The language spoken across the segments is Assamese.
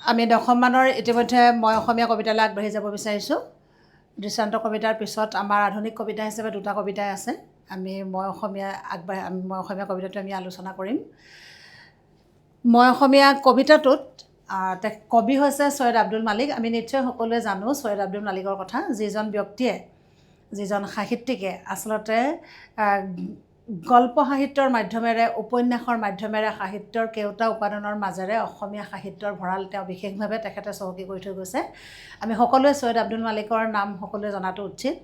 আমি দশমমানৰ ইতিমধ্যে মই অসমীয়া কবিতালৈ আগবাঢ়ি যাব বিচাৰিছোঁ। দৃষ্টান্ত কবিতাৰ পিছত আমাৰ আধুনিক কবিতা হিচাপে দুটা কবিতাই আছে। মই অসমীয়া কবিতাটো আমি আলোচনা কৰিম। মই অসমীয়া কবিতাটোত কবি হৈছে সৈয়দ আব্দুল মালিক। আমি নিশ্চয় সকলোৱে জানো সৈয়দ আব্দুল মালিকৰ কথা, যিজন ব্যক্তিয়ে, যিজন সাহিত্যিকে আচলতে গল্প সাহিত্যৰ মাধ্যমেৰে, উপন্যাসৰ মাধ্যমেৰে সাহিত্যৰ কেওটা উপাদানৰ মাজেৰে অসমীয়া সাহিত্যৰ ভঁৰাল তেওঁ বিশেষভাৱে তেখেতে চহকী কৰি থৈ গৈছে। আমি সকলোৱে সৈয়দ আব্দুল মালিকৰ নাম সকলোৱে জনাটো উচিত।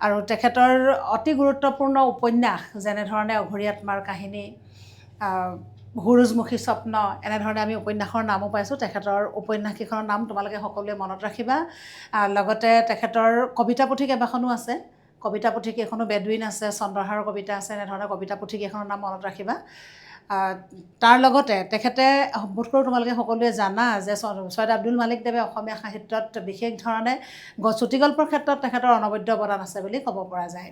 আৰু তেখেতৰ অতি গুৰুত্বপূৰ্ণ উপন্যাস যেনেধৰণে অঘৰী আত্মাৰ কাহিনী, সুৰুজমুখী স্বপ্ন, এনেধৰণে আমি উপন্যাসৰ নামো পাইছোঁ। তেখেতৰ উপন্যাসকেইখনৰ নাম তোমালোকে সকলোৱে মনত ৰাখিবা। লগতে তেখেতৰ কবিতা পুথি কেইবাখনো আছে। কবিতা পুথি কেইখনো বেডুইন আছে, চন্দ্ৰহাৰৰ কবিতা আছে, এনেধৰণৰ কবিতা পুথি কেইখনৰ নাম মনত ৰাখিবা। তাৰ লগতে তেখেতে বোধ কৰোঁ তোমালোকে সকলোৱে জানা যে সৈয়দ আব্দুল মালিক দেৱে অসমীয়া সাহিত্যত বিশেষ ধৰণে চুটিগল্পৰ ক্ষেত্ৰত তেখেতৰ অনবদ্য অৱদান আছে বুলি ক'ব পৰা যায়।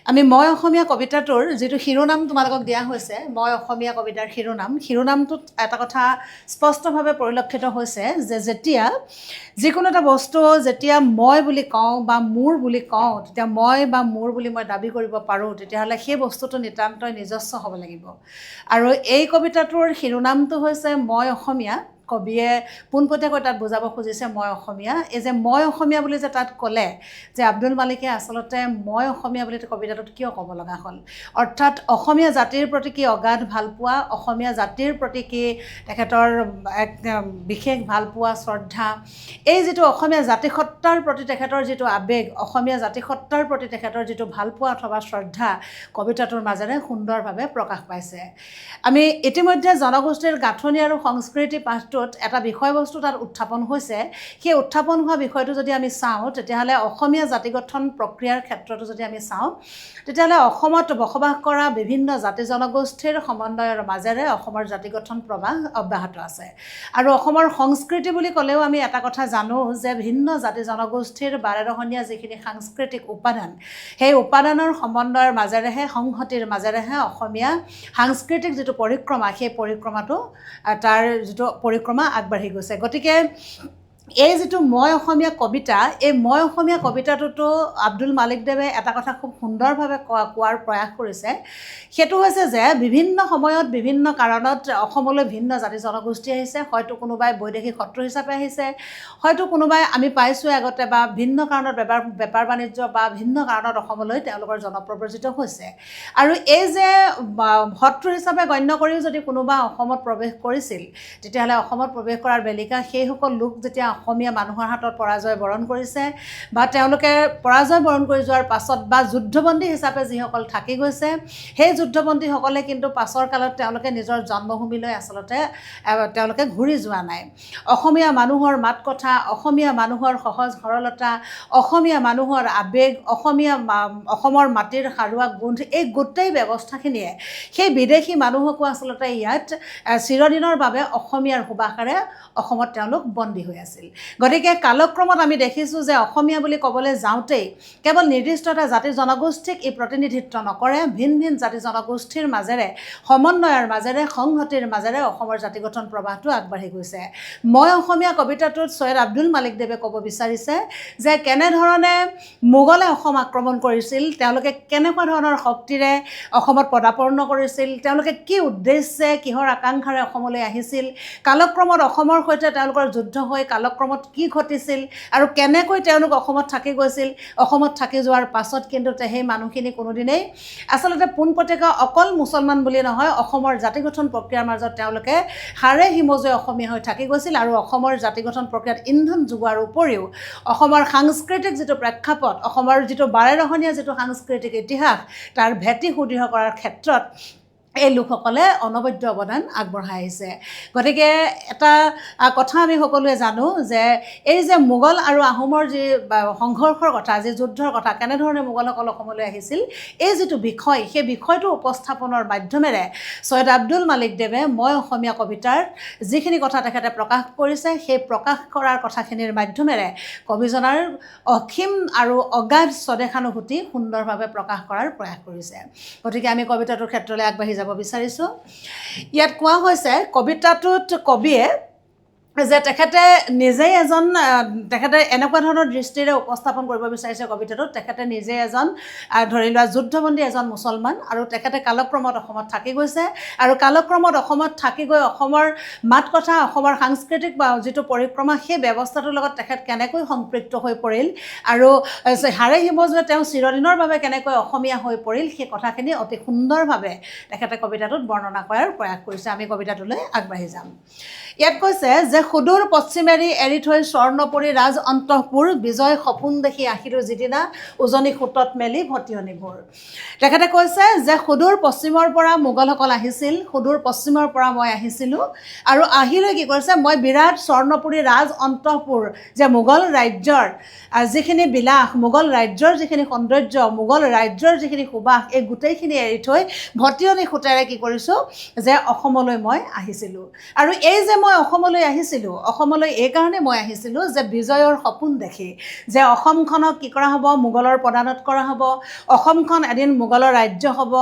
আমি মই অসমীয়া কবিতাটোৰ যিটো শিৰোনাম তোমালোকক দিয়া হৈছে, মই অসমীয়া কবিতাৰ শিৰোনামটোত এটা কথা স্পষ্টভাৱে পৰিলক্ষিত হৈছে যে যেতিয়া যিকোনো এটা বস্তু যেতিয়া মই বুলি কওঁ বা মোৰ বুলি কওঁ, তেতিয়া মই বা মোৰ বুলি মই দাবী কৰিব পাৰোঁ, তেতিয়াহ'লে সেই বস্তুটো নিতান্তই নিজস্ব হ'ব লাগিব। আৰু এই কবিতাটোৰ শিৰোনামটো হৈছে মই অসমীয়া। কবিয়ে পোনপটীয়াকৈ তাত বুজাব খুজিছে মই অসমীয়া। এই যে মই অসমীয়া বুলি যে তাত ক'লে, যে আব্দুল মালিকে আচলতে মই অসমীয়া বুলি কবিতাটোত কিয় ক'ব লগা হ'ল, অৰ্থাৎ অসমীয়া জাতিৰ প্ৰতি কি অগাধ ভালপোৱা, অসমীয়া জাতিৰ প্ৰতি কি তেখেতৰ এক বিশেষ ভালপোৱা, শ্ৰদ্ধা, এই যিটো অসমীয়া জাতিসত্তাৰ প্ৰতি তেখেতৰ যিটো আৱেগ, অসমীয়া জাতিসত্তাৰ প্ৰতি তেখেতৰ যিটো ভালপোৱা অথবা শ্ৰদ্ধা কবিতাটোৰ মাজেৰে সুন্দৰভাৱে প্ৰকাশ পাইছে। আমি ইতিমধ্যে জনগোষ্ঠীৰ গাঁথনি আৰু সংস্কৃতি পাঠটোত এটা বিষয়বস্তু তাত উত্থাপন হৈছে। সেই উত্থাপন হোৱা বিষয়টো যদি আমি চাওঁ, তেতিয়াহ'লে অসমীয়া জাতি গঠন প্ৰক্ৰিয়াৰ ক্ষেত্ৰতো যদি আমি চাওঁ, তেতিয়াহ'লে অসমত বসবাস কৰা বিভিন্ন জাতি জনগোষ্ঠীৰ সমন্বয়ৰ মাজেৰে অসমৰ জাতি গঠন প্ৰবাহ অব্যাহত আছে। আৰু অসমৰ সংস্কৃতি বুলি ক'লেও আমি এটা কথা জানো যে ভিন্ন জাতি জনগোষ্ঠীৰ বাৰেৰহণীয়া যিখিনি সাংস্কৃতিক উপাদান, সেই উপাদানৰ সমন্বয়ৰ মাজেৰেহে, সংহতিৰ মাজেৰেহে অসমীয়া সাংস্কৃতিক যিটো পৰিক্ৰমা, সেই পৰিক্ৰমাটো তাৰ যিটো পৰিক্ৰমা আগবাঢ়ি গৈছে। গতিকে এই যিটো মই অসমীয়া কবিতা, এই মই অসমীয়া কবিতাটোতো আব্দুল মালিক দেৱে এটা কথা খুব সুন্দৰভাৱে কোৱাৰ প্ৰয়াস কৰিছে। সেইটো হৈছে যে বিভিন্ন সময়ত বিভিন্ন কাৰণত অসমলৈ ভিন্ন জাতি জনগোষ্ঠী আহিছে। হয়তো কোনোবাই বৈদেশিক শত্ৰু হিচাপে আহিছে, হয়তো কোনোবাই আমি পাইছোঁ আগতে, বা ভিন্ন কাৰণত বেপাৰ বাণিজ্য বা ভিন্ন কাৰণত অসমলৈ তেওঁলোকৰ জনপ্ৰব্ৰজিত হৈছে। আৰু এই যে শত্ৰু হিচাপে গণ্য কৰিও যদি কোনোবা অসমত প্ৰৱেশ কৰিছিল, তেতিয়াহ'লে অসমত প্ৰৱেশ কৰাৰ বেলিকা সেইসকল লোক যেতিয়া অসমীয়া মানুহৰ হাতত পৰাজয় বৰণ কৰিছে, বা তেওঁলোকে পৰাজয় বৰণ কৰি যোৱাৰ পাছত বা যুদ্ধবন্দী হিচাপে যিসকল থাকি গৈছে, সেই যুদ্ধবন্দীসকলে কিন্তু পাছৰ কালত তেওঁলোকে নিজৰ জন্মভূমিলৈ আচলতে তেওঁলোকে ঘূৰি যোৱা নাই। অসমীয়া মানুহৰ মাত কথা, অসমীয়া মানুহৰ সহজ সৰলতা, অসমীয়া মানুহৰ আৱেগ, অসমৰ মাটিৰ সাৰুৱা গোন্ধ, এই গোটেই ব্যৱস্থাখিনিয়ে সেই বিদেশী মানুহকো আচলতে ইয়াত চিৰদিনৰ বাবে অসমীয়াৰ সুবাসেৰে অসমত তেওঁলোক বন্দী হৈ আছিল। গতিকে কালক্ৰমত আমি দেখিছোঁ যে অসমীয়া বুলি ক'বলৈ যাওঁতেই কেৱল নিৰ্দিষ্ট এটা জাতি জনগোষ্ঠীক ই প্ৰতিনিধিত্ব নকৰে, ভিন ভিন জাতি জনগোষ্ঠীৰ মাজেৰে, সমন্বয়ৰ মাজেৰে, সংহতিৰ মাজেৰে অসমৰ জাতি গঠন প্ৰবাহটো আগবাঢ়ি গৈছে। মই অসমীয়া কবিতাটোত সৈয়দ আব্দুল মালিক দেৱে ক'ব বিচাৰিছে যে কেনেধৰণে মোগলে অসম আক্ৰমণ কৰিছিল, তেওঁলোকে কেনেকুৱা ধৰণৰ শক্তিৰে অসমত পদাপৰ্ণ কৰিছিল, তেওঁলোকে কি উদ্দেশ্যে, কিহৰ আকাংক্ষাৰে অসমলৈ আহিছিল, কালক্ৰমত অসমৰ সৈতে তেওঁলোকৰ যুদ্ধ হৈ কালক্ৰমত কি ঘটিছিল, আৰু কেনেকৈ তেওঁলোক অসমত থাকি গৈছিল। অসমত থাকি যোৱাৰ পাছত কিন্তু সেই মানুহখিনি কোনোদিনেই আচলতে পোনপটীয়াকৈ অকল মুছলমান বুলি নহয়, অসমৰ জাতি গঠন প্ৰক্ৰিয়াৰ মাজত তেওঁলোকে হাড়ে হিমজুৱে অসমীয়া হৈ থাকি গৈছিল। আৰু অসমৰ জাতি গঠন প্ৰক্ৰিয়াত ইন্ধন যোগোৱাৰ উপৰিও অসমৰ সাংস্কৃতিক যিটো প্ৰেক্ষাপট, অসমৰ যিটো বাৰেৰহণীয়া যিটো সাংস্কৃতিক ইতিহাস, তাৰ ভেটি সুদৃঢ় কৰাৰ ক্ষেত্ৰত এই লোকসকলে অনবদ্য অৱদান আগবঢ়াই আহিছে। গতিকে এটা কথা আমি সকলোৱে জানো যে এই যে মোগল আৰু আহোমৰ যি সংঘৰ্ষৰ কথা, যি যুদ্ধৰ কথা, কেনেধৰণে মোগলসকল অসমলৈ আহিছিল, এই যিটো বিষয়, সেই বিষয়টো উপস্থাপনৰ মাধ্যমেৰে সৈয়দ আব্দুল মালিক দেৱে মই অসমীয়া কবিতাৰ যিখিনি কথা তেখেতে প্ৰকাশ কৰিছে, সেই প্ৰকাশ কৰাৰ কথাখিনিৰ মাধ্যমেৰে কবিজনাৰ অসীম আৰু অগাধ স্বদেশানুভূতি সুন্দৰভাৱে প্ৰকাশ কৰাৰ প্ৰয়াস কৰিছে। গতিকে আমি কবিতাটোৰ ক্ষেত্ৰলৈ আগবাঢ়ি যাব বিচাৰিছোঁ। ইয়াত কোৱা হৈছে, কবিতাটোত কবিয়ে যে তেখেতে নিজেই এজন তেখেতে এনেকুৱা ধৰণৰ দৃষ্টিৰে উপস্থাপন কৰিব বিচাৰিছে কবিতাটোত তেখেতে নিজে এজন ধৰি লোৱা যুদ্ধবন্দী এজন মুছলমান আৰু তেখেতে কালক্ৰমত অসমত থাকি গৈছে আৰু কালক্ৰমত অসমত থাকি গৈ অসমৰ মাত কথা অসমৰ সাংস্কৃতিক বা যিটো পৰিক্ৰমা সেই ব্যৱস্থাটোৰ লগত তেখেত কেনেকৈ সম্পৃক্ত হৈ পৰিল আৰু হাৰে হিমজুৱে তেওঁ চিৰদিনৰ বাবে কেনেকৈ অসমীয়া হৈ পৰিল সেই কথাখিনি অতি সুন্দৰভাৱে তেখেতে কবিতাটোত বৰ্ণনা কৰাৰ প্ৰয়াস কৰিছে আমি কবিতাটোলৈ আগবাঢ়ি যাম ইয়াত কৈছে যে সুদূৰ পশ্চিমেৰি এৰি থৈ স্বৰ্ণপুৰী ৰাজ অন্তঃপুৰ বিজয় সপোন দেখি আহিলোঁ যিদিনা উজনি সোঁতত মেলি ভটিয়নিবোৰ তেখেতে কৈছে যে সুদূৰ পশ্চিমৰ পৰা মোগলসকল আহিছিল সুদূৰ পশ্চিমৰ পৰা মই আহিছিলোঁ আৰু আহিলৈ কি কৰিছে মই বিৰাট স্বৰ্ণপুৰী ৰাজ অন্তঃপুৰ যে মোগল ৰাজ্যৰ যিখিনি বিলাস মোগল ৰাজ্যৰ যিখিনি সৌন্দৰ্য মোগল ৰাজ্যৰ যিখিনি সুবাস এই গোটেইখিনি এৰি থৈ ভটিয়নি সূতেৰে কি কৰিছোঁ যে অসমলৈ মই আহিছিলোঁ আৰু এই যে মই অসমলৈ আহিছিলোঁ অসমলৈ এইকাৰণে মই আহিছিলোঁ যে বিজয়ৰ সপোন দেখি যে অসমখনক কি কৰা হ'ব মোগলৰ প্ৰদানত কৰা হ'ব অসমখন এদিন মোগলৰ ৰাজ্য হ'ব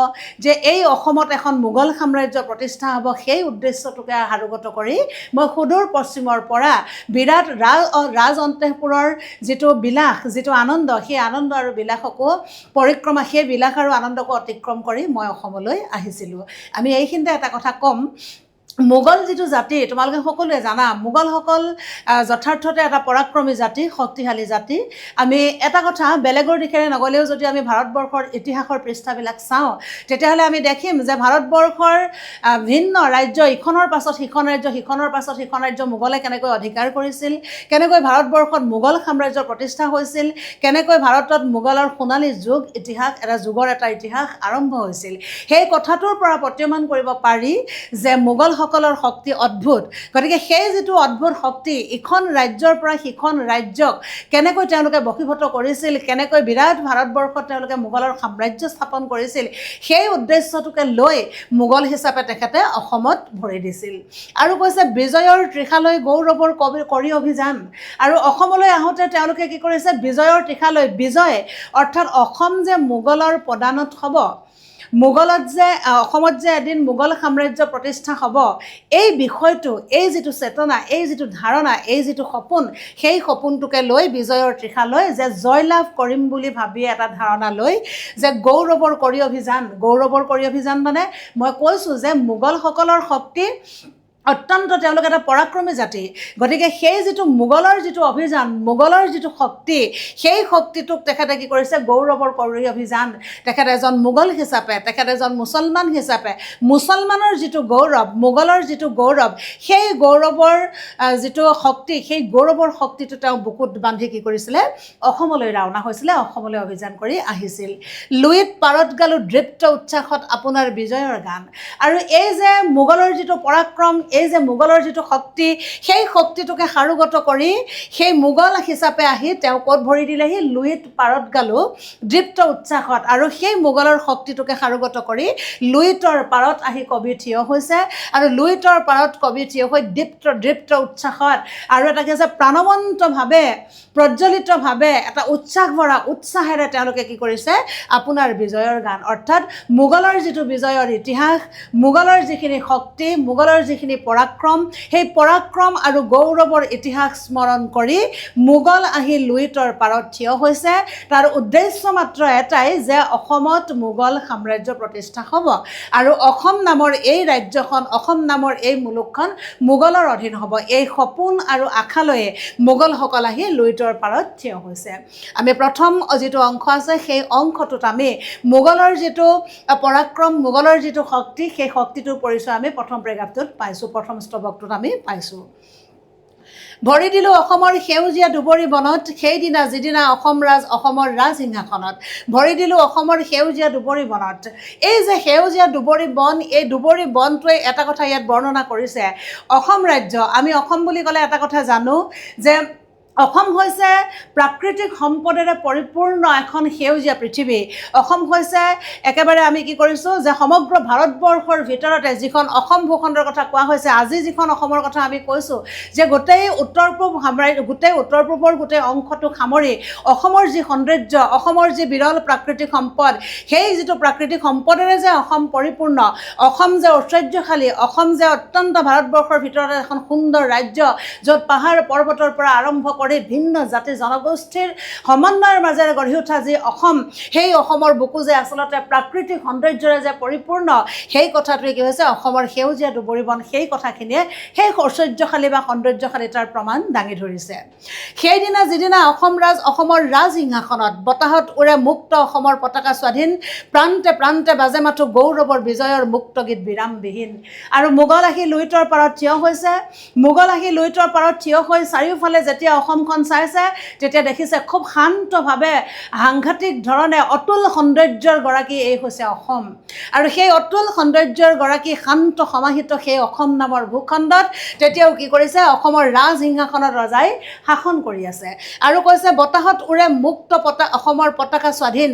যে এই অসমত এখন মোগল সাম্ৰাজ্য প্ৰতিষ্ঠা হ'ব সেই উদ্দেশ্যটোকে সাৰোগত কৰি মই সুদূৰ পশ্চিমৰ পৰা বিৰাট ৰাজ অন্তঃপুৰৰ যিটো বিলাস যিটো আনন্দ সেই আনন্দ আৰু বিলাসকো পৰিক্ৰমা সেই বিলাস আৰু আনন্দকো অতিক্ৰম কৰি মই অসমলৈ আহিছিলোঁ আমি এইখিনিতে এটা কথা ক'ম মোগল যিটো জাতি তোমালোকে সকলোৱে জানা মোগলসকল যথাৰ্থতে এটা পৰাক্ৰমী জাতি শক্তিশালী জাতি আমি এটা কথা বেলেগৰ দিশেৰে নগ'লেও যদি আমি ভাৰতবৰ্ষৰ ইতিহাসৰ পৃষ্ঠাবিলাক চাওঁ তেতিয়াহ'লে আমি দেখিম যে ভাৰতবৰ্ষৰ ভিন্ন ৰাজ্য ইখনৰ পাছত সিখন ৰাজ্য সিখনৰ পাছত সিখন ৰাজ্য মোগলে কেনেকৈ অধিকাৰ কৰিছিল কেনেকৈ ভাৰতবৰ্ষত মোগল সাম্ৰাজ্যৰ প্ৰতিষ্ঠা হৈছিল কেনেকৈ ভাৰতত মোগলৰ সোণালী যুগ ইতিহাস এটা যুগৰ এটা ইতিহাস আৰম্ভ হৈছিল সেই কথাটোৰ পৰা প্ৰতীয়মান কৰিব পাৰি যে মোগলসকলৰ শক্তি অদ্ভুত গতিকে সেই যিটো অদ্ভুত শক্তি ইখন ৰাজ্যৰ পৰা সিখন ৰাজ্যক কেনেকৈ তেওঁলোকে বশীভূত কৰিছিল কেনেকৈ বিৰাট ভাৰতবৰ্ষত তেওঁলোকে মোগলৰ সাম্ৰাজ্য স্থাপন কৰিছিল সেই উদ্দেশ্যটোকে লৈ মোগল হিচাপে তেখেতে অসমত ভৰি দিছিল আৰু কৈছে বিজয়ৰ ত্ৰিশালৈ গৌৰৱৰ কৰি অভিযান আৰু অসমলৈ আহোঁতে তেওঁলোকে কি কৰিছে বিজয়ৰ ত্ৰিশালৈ বিজয় অৰ্থাৎ অসম যে মোগলৰ প্ৰদানত হ'ব মোগলত যে অসমত যে এদিন মোগল সাম্ৰাজ্য প্ৰতিষ্ঠা হ'ব এই বিষয়টো এই যিটো চেতনা এই যিটো ধাৰণা এই যিটো সপোন সেই সপোনটোকে লৈ বিজয়ৰ ত্ৰিশালৈ যে জয়লাভ কৰিম বুলি ভাবি এটা ধাৰণা লৈ যে গৌৰৱৰ কৰি অভিযান মানে মই কৈছোঁ যে মোগলসকলৰ শক্তি অত্যন্ত তেওঁলোক এটা পৰাক্ৰমী জাতি গতিকে সেই যিটো মোগলৰ যিটো অভিযান মোগলৰ যিটো শক্তি সেই শক্তিটোক তেখেতে কি কৰিছে গৌৰৱৰ কৰি অভিযান তেখেতে এজন মোগল হিচাপে তেখেতে এজন মুছলমান হিচাপে মুছলমানৰ যিটো গৌৰৱ মোগলৰ যিটো গৌৰৱ সেই গৌৰৱৰ যিটো শক্তি সেই গৌৰৱৰ শক্তিটো তেওঁ বুকুত বান্ধি কি কৰিছিলে অসমলৈ ৰাওনা হৈছিলে অসমলৈ অভিযান কৰি আহিছিল লুইত পাৰত গালো দৃপ্ত উচ্ছ্বাসত আপোনাৰ বিজয়ৰ গান আৰু এই যে মোগলৰ যিটো পৰাক্ৰম এই যে মোগলৰ যিটো শক্তি সেই শক্তিটোকে সাৰোগত কৰি সেই মোগল হিচাপে আহি তেওঁ ক'ত ভৰি দিলেহি লুইত পাৰত গালো দৃপ্ত উচ্ছ্বাসত আৰু সেই মোগলৰ শক্তিটোকে সাৰোগত কৰি লুইতৰ পাৰত আহি কবি থিয় হৈছে আৰু লুইতৰ পাৰত কবি থিয় হৈ দৃপ্ত উচ্ছ্বাসত আৰু এটা কি আছে প্ৰাণৱন্তভাৱে প্ৰজ্বলিতভাৱে এটা উচ্ছ্বাস ভৰা উৎসাহেৰে তেওঁলোকে কি কৰিছে আপোনাৰ বিজয়ৰ গান অৰ্থাৎ মোগলৰ যিটো বিজয়ৰ ইতিহাস মোগলৰ যিখিনি শক্তি মোগলৰ যিখিনি পৰাক্ৰম সেই পৰাক্ৰম আৰু গৌৰৱৰ ইতিহাস স্মৰণ কৰি মোগল আহি লুইতৰ পাৰত থিয় হৈছে তাৰ উদ্দেশ্য মাত্ৰ এটাই যে অসমত মোগল সাম্ৰাজ্য প্ৰতিষ্ঠা হ'ব আৰু অসম নামৰ এই ৰাজ্যখন অসম নামৰ এই মুলুকখন মোগলৰ অধীন হ'ব এই সপোন আৰু আশালৈয়ে মোগলসকল আহি লুইতৰ পাৰত থিয় হৈছে আমি প্ৰথম যিটো অংশ আছে সেই অংশটোত আমি মোগলৰ যিটো পৰাক্ৰম মোগলৰ যিটো শক্তি সেই শক্তিটোৰ পৰিচয় আমি প্ৰথম প্ৰেগাপটোত পাইছোঁ প্ৰথম স্তৱকটোত আমি পাইছোঁ ভৰি দিলোঁ অসমৰ সেউজীয়া দুবৰি বনত সেইদিনা যিদিনা অসমৰ ৰাজসিংহাসনত ভৰি দিলোঁ অসমৰ সেউজীয়া দুবৰি বনত এই যে সেউজীয়া দুবৰি বন এই দুবৰি বনটোৱে এটা কথা ইয়াত বৰ্ণনা কৰিছে অসম ৰাজ্য আমি অসম বুলি ক'লে এটা কথা জানো যে অসম হৈছে প্ৰাকৃতিক সম্পদেৰে পৰিপূৰ্ণ এখন সেউজীয়া পৃথিৱী। অসম হৈছে একেবাৰে আমি কি কৰিছোঁ যে সমগ্ৰ ভাৰতবৰ্ষৰ ভিতৰতে যিখন অসম ভূখণ্ডৰ কথা কোৱা হৈছে, আজি যিখন অসমৰ কথা আমি কৈছোঁ যে গোটেই উত্তৰ পূবৰ গোটেই অংশটোক সামৰি অসমৰ যি সৌন্দৰ্য, অসমৰ যি বিৰল প্ৰাকৃতিক সম্পদ, সেই যিটো প্ৰাকৃতিক সম্পদেৰে যে অসম পৰিপূৰ্ণ, অসম যে ঐশ্বৰ্যশালী, অসম যে অত্যন্ত ভাৰতবৰ্ষৰ ভিতৰতে এখন সুন্দৰ ৰাজ্য, য'ত পাহাৰ পৰ্বতৰ পৰা আৰম্ভ কৰি ভিন্ন জাতি জনগোষ্ঠীৰ সমন্বয়ৰ মাজেৰে গঢ়ি উঠা যি অসম, সেই অসমৰ বুকু যে আচলতে প্ৰাকৃতিক সৌন্দৰ্যৰে যে পৰিপূৰ্ণ, সেই কথাটোৱে কি হৈছে অসমৰ সেউজীয়া দুবৰি বন, সেই কথাখিনিয়ে সেই ঐশ্বৰ্যশালী বা সৌন্দৰ্যশালীতাৰ প্ৰমাণ দাঙি ধৰিছে। সেইদিনা যিদিনা অসমৰ ৰাজসিংহাসনত বতাহত উৰে মুক্ত অসমৰ পতাকা স্বাধীন, প্ৰান্তে প্ৰান্তে বাজে মাথো গৌৰৱৰ বিজয়ৰ মুক্ত গীত বিৰামবিহীন। আৰু মোগল আহি লুইতৰ পাৰত থিয় হৈছে, মোগল আহি লুইতৰ পাৰত থিয় হৈ চাৰিওফালে যেতিয়া অসমখন চাইছে, তেতিয়া দেখিছে খুব শান্তভাৱে সাংঘাতিক ধৰণে অতুল সৌন্দৰ্যৰ গৰাকী এই হৈছে অসম। আৰু সেই অতুল সৌন্দৰ্যৰ গৰাকী শান্ত সমাহিত সেই অসম নামৰ ভূখণ্ডত তেতিয়াও কি কৰিছে, অসমৰ ৰাজসিংহাসনত ৰজাই শাসন কৰি আছে। আৰু কৈছে বতাহত উৰে মুক্ত অসমৰ পতাকা স্বাধীন।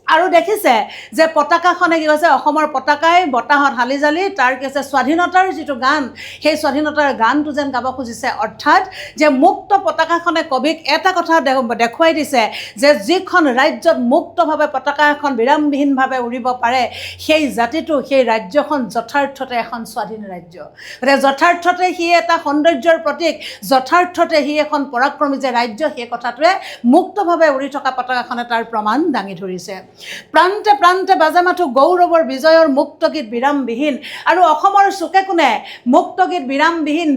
আৰু দেখিছে যে পতাকাখনে কি কৈছে, অসমৰ পতাকাই বতাহত হালি জালি তাৰ কি হৈছে স্বাধীনতাৰ যিটো গান, সেই স্বাধীনতাৰ গানটো যেন গাব খুজিছে। অৰ্থাৎ যে মুক্ত পতাকাখনে কবিক এটা কথা দেখুৱাই দিছে যে যিখন ৰাজ্যত মুক্তভাৱে পতাকা এখন বিৰামবিহীনভাৱে উৰিব পাৰে, সেই জাতিটো, সেই ৰাজ্যখন যথাৰ্থতে এখন স্বাধীন ৰাজ্য। গতিকে যথাৰ্থতে সি এটা সৌন্দৰ্যৰ প্ৰতীক, যথাৰ্থতে সি এখন পৰাক্ৰমী যে ৰাজ্য, সেই কথাটোৱে মুক্তভাৱে উৰি থকা পতাকাখনে তাৰ প্ৰমাণ দাঙি ধৰিছে। প্ৰান্তে প্ৰান্তে বাজে মাথো গৌৰৱৰ বিজয়ৰ মুক্ত গীত বিৰামবিহীন। আৰু অসমৰ চুকে কোণে মুক্ত গীত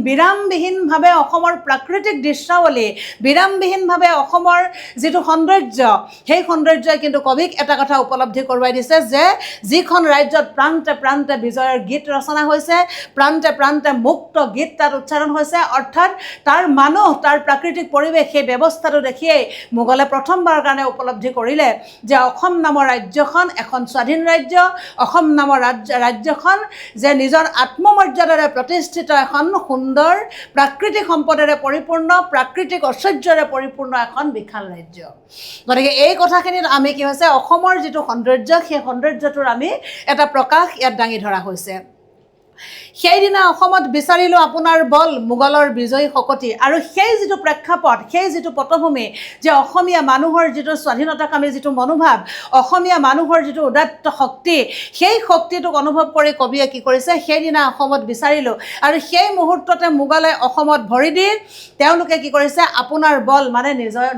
বিৰামবিহীনভাৱে অসমৰ প্ৰাকৃতিক দৃশ্যাৱলী, বিৰামবিহীনভাৱে অসমৰ যিটো সৌন্দৰ্য, সেই সৌন্দৰ্যই কিন্তু কবিক এটা কথা উপলব্ধি কৰোৱাই দিছে যে যিখন ৰাজ্যত প্ৰান্তে প্ৰান্তে বিজয়ৰ গীত ৰচনা হৈছে, প্ৰান্তে প্ৰান্তে মুক্ত গীত তাত উচ্চাৰণ হৈছে, অৰ্থাৎ তাৰ মানুহ, তাৰ প্ৰাকৃতিক পৰিৱেশ, সেই ব্যৱস্থাটো দেখিয়েই মোগলে প্ৰথমবাৰৰ কাৰণে উপলব্ধি কৰিলে যে অসম নামৰ ৰাজ্যখন এখন স্বাধীন ৰাজ্য, অসম নামৰ ৰাজ্যখন যে নিজৰ আত্মমৰ্যাদাৰে প্ৰতিষ্ঠিত এখন সুন্দৰ প্ৰাকৃতিক সম্পদেৰে পৰিপূৰ্ণ, প্ৰাকৃতিক ঐশ্বৰ্যৰে পৰিপূৰ্ণ এখন বিশাল ৰাজ্য। গতিকে এই কথাখিনিত আমি কি হৈছে, অসমৰ যিটো সৌন্দৰ্য, সেই সৌন্দৰ্যটোৰ আমি এটা প্ৰকাশ ইয়াত দাঙি ধৰা হৈছে। সেইদিনা অসমত বিচাৰিলোঁ আপোনাৰ বল, মোগলৰ বিজয়ী শকতি। আৰু সেই যিটো প্ৰেক্ষাপট, সেই যিটো পটভূমি, যে অসমীয়া মানুহৰ যিটো স্বাধীনতাকামী যিটো মনোভাৱ, অসমীয়া মানুহৰ যিটো উদাত্ত শক্তি, সেই শক্তিটোক অনুভৱ কৰি কবিয়ে কি কৰিছে, সেইদিনা অসমত বিচাৰিলোঁ। আৰু সেই মুহূৰ্ততে মোগলে অসমত ভৰি দি তেওঁলোকে কি কৰিছে, আপোনাৰ বল মানে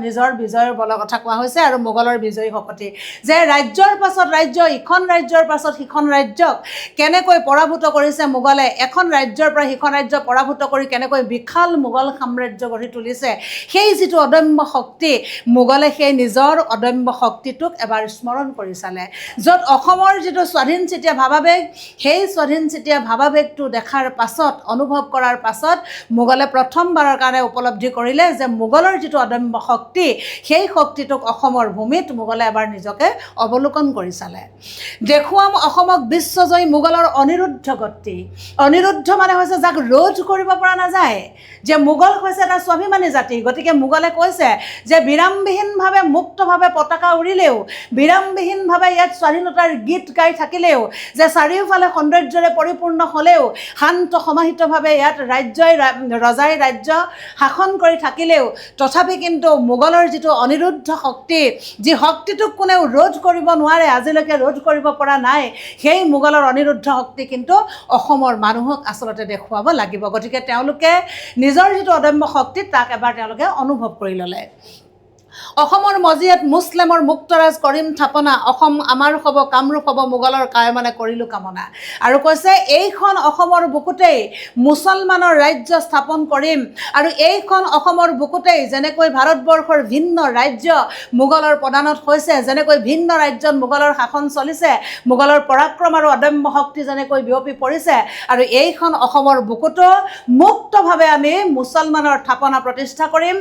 নিজৰ বিজয়ৰ বলৰ কথা কোৱা হৈছে, আৰু মোগলৰ বিজয়ী শকতি, যে ৰাজ্যৰ পাছত ৰাজ্য, ইখন ৰাজ্যৰ পাছত সিখন ৰাজ্যক কেনেকৈ পৰাভূত কৰিছে মোগলে, এখন ৰাজ্যৰ পৰা সিখন ৰাজ্য পৰাভূত কৰি কেনেকৈ বিশাল মোগল সাম্ৰাজ্য গঢ়ি তুলিছে, সেই যিটো অদম্য শক্তি, মোগলে সেই নিজৰ অদম্য শক্তিটোক এবাৰ স্মৰণ কৰি চালে। য'ত অসমৰ যিটো স্বাধীন চিতীয়া ভাৱাবেগ, সেই স্বাধীন চিতীয়া ভাৱাবেগটো দেখাৰ পাছত, অনুভৱ কৰাৰ পাছত মোগলে প্ৰথমবাৰৰ কাৰণে উপলব্ধি কৰিলে যে মোগলৰ যিটো অদম্য শক্তি, সেই শক্তিটোক অসমৰ ভূমিত মোগলে এবাৰ নিজকে অৱলোকন কৰি চালে। দেখুৱাম অসমক বিশ্বজয়ী মোগলৰ অনিৰুদ্ধ গতি। অনিৰুদ্ধ মানে হৈছে যাক ৰোধ কৰিব পৰা নাযায়, যে মোগল হৈছে এটা স্বাভিমানী জাতি। গতিকে মোগলে কৈছে যে বিৰামবিহীনভাৱে মুক্তভাৱে পতাকা উৰিলেও, বিৰামবিহীনভাৱে ইয়াত স্বাধীনতাৰ গীত গাই থাকিলেও, যে চাৰিওফালে সৌন্দৰ্যৰে পৰিপূৰ্ণ হ'লেও, শান্ত সমাহিতভাৱে ইয়াত ৰজাই ৰাজ্য শাসন কৰি থাকিলেও, তথাপি কিন্তু মোগলৰ যিটো অনিৰুদ্ধ শক্তি, যি শক্তিটোক কোনেও ৰোধ কৰিব নোৱাৰে, আজিলৈকে ৰোধ কৰিব পৰা নাই, সেই মোগলৰ অনিৰুদ্ধ শক্তি কিন্তু অসমৰ মানুহক আচলতে দেখুৱাব লাগিব। গতিকে তেওঁলোকে নিজৰ যিটো অদম্য শক্তি, তাক এবাৰ তেওঁলোকে অনুভৱ কৰি ল'লে। অসমৰ মজিয়াত মুছলেমৰ মুক্তৰাজ কৰিম থাপনা, অসম আমাৰ হ'ব কামৰূপ হ'ব মোগলৰ কায়মানে কৰিলোঁ কামনা। আৰু কৈছে এইখন অসমৰ বুকুতেই মুছলমানৰ ৰাজ্য স্থাপন কৰিম। আৰু এইখন অসমৰ বুকুতেই যেনেকৈ ভাৰতবৰ্ষৰ ভিন্ন ৰাজ্য মোগলৰ প্ৰদানত হৈছে, যেনেকৈ ভিন্ন ৰাজ্যত মোগলৰ শাসন চলিছে, মোগলৰ পৰাক্ৰম আৰু অদম্য শক্তি যেনেকৈ বিয়পি পৰিছে, আৰু এইখন অসমৰ বুকুতো মুক্তভাৱে আমি মুছলমানৰ থাপনা প্ৰতিষ্ঠা কৰিম।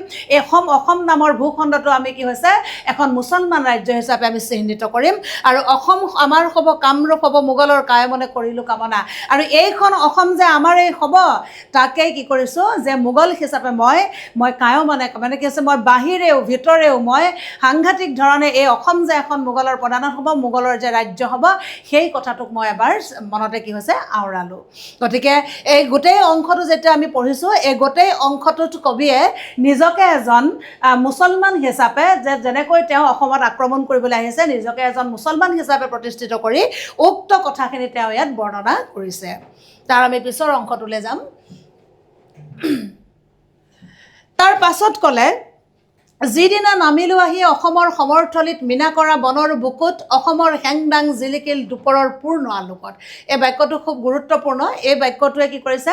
অসম নামৰ ভূখণ্ডটো আমি আমি কি হৈছে এখন মুছলমান ৰাজ্য হিচাপে আমি চিহ্নিত কৰিম আৰু অসম আমাৰ হ'ব কামৰূপ হ'ব মোগলৰ কায়মনে কৰিলোঁ কামনা আৰু এইখন অসম যে আমাৰ এই হ'ব তাকেই কি কৰিছোঁ যে মোগল হিচাপে মই কায়মনে মানে কি হৈছে মই বাহিৰেও ভিতৰেও মই সাংঘাতিক ধৰণে এই অসম যে এখন মোগলৰ প্ৰধানত হ'ব মোগলৰ যে ৰাজ্য হ'ব সেই কথাটোক মই এবাৰ মনতে কি হৈছে আওৰালোঁ গতিকে এই গোটেই অংশটো যেতিয়া আমি পঢ়িছোঁ এই গোটেই অংশটোত কবিয়ে নিজকে এজন মুছলমান হিচাপে যেনেকৈ তেওঁ অসমত আক্ৰমণ কৰিবলৈ আহিছে নিজকে এজন মুছলমান হিচাপে প্ৰতিষ্ঠিত কৰি উক্ত কথাখিনি তেওঁ ইয়াত বৰ্ণনা কৰিছে তাৰ আমি পিছৰ অংশটোলৈ যাম তাৰ পাছত ক'লে যিদিনা নামিলো আহি অসমৰ সমৰথলীত মিনা কৰা বনৰ বুকুত অসমৰ হেংদাং জিলিকিল দুপৰৰ পূৰ্ণ আলোকত এই বাক্যটো খুব গুৰুত্বপূৰ্ণ এই বাক্যটোৱে কি কৰিছে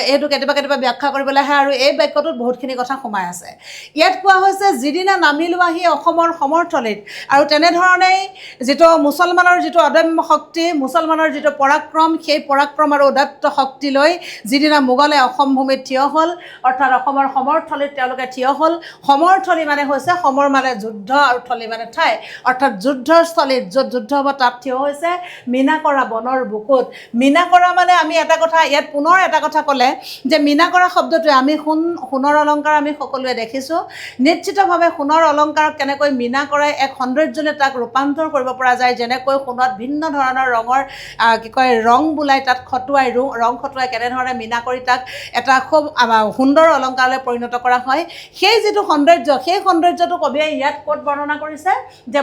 এইটো কেতিয়াবা ব্যাখ্যা কৰিবলৈ আহে আৰু এই বাক্যটোত বহুতখিনি কথা সোমাই আছে ইয়াত কোৱা হৈছে যিদিনা নামিলো আহি অসমৰ সমৰথলীত আৰু তেনেধৰণেই যিটো মুছলমানৰ যিটো অদম্য শক্তি মুছলমানৰ যিটো পৰাক্ৰম সেই পৰাক্ৰম আৰু উদাত্ত শক্তি লৈ যিদিনা মোগলে অসম ভূমিত থিয় হ'ল অৰ্থাৎ অসমৰ সমৰথলীত তেওঁলোকে থিয় হ'ল সমৰথলী মানে হৈছে সমৰ মানে যুদ্ধ আৰু থলী মানে ঠাই অৰ্থাৎ যুদ্ধস্থলীত য'ত যুদ্ধ হ'ব তাত থিয় হৈছে মিনা কৰা বনৰ বুকুত মিনা কৰা মানে আমি এটা কথা ইয়াত পুনৰ এটা কথা ক'লে যে মিনা কৰা শব্দটোৱে আমি সোণৰ অলংকাৰ আমি সকলোৱে দেখিছোঁ নিশ্চিতভাৱে সোণৰ অলংকাৰক কেনেকৈ মিনা কৰাই এক সৌন্দৰ্যলৈ তাক ৰূপান্তৰ কৰিব পৰা যায় যেনেকৈ সোণত ভিন্ন ধৰণৰ ৰঙৰ কি কয় ৰং বোলাই তাত খটুৱাই ৰং খটুৱাই কেনেধৰণে মিনা কৰি তাক এটা খুব সুন্দৰ অলংকাৰলৈ পৰিণত কৰা হয় সেই যিটো সৌন্দৰ্য সেই সৌন্দৰ্যটো কবিয়ে ইয়াত ক'ত বৰ্ণনা কৰিছে যে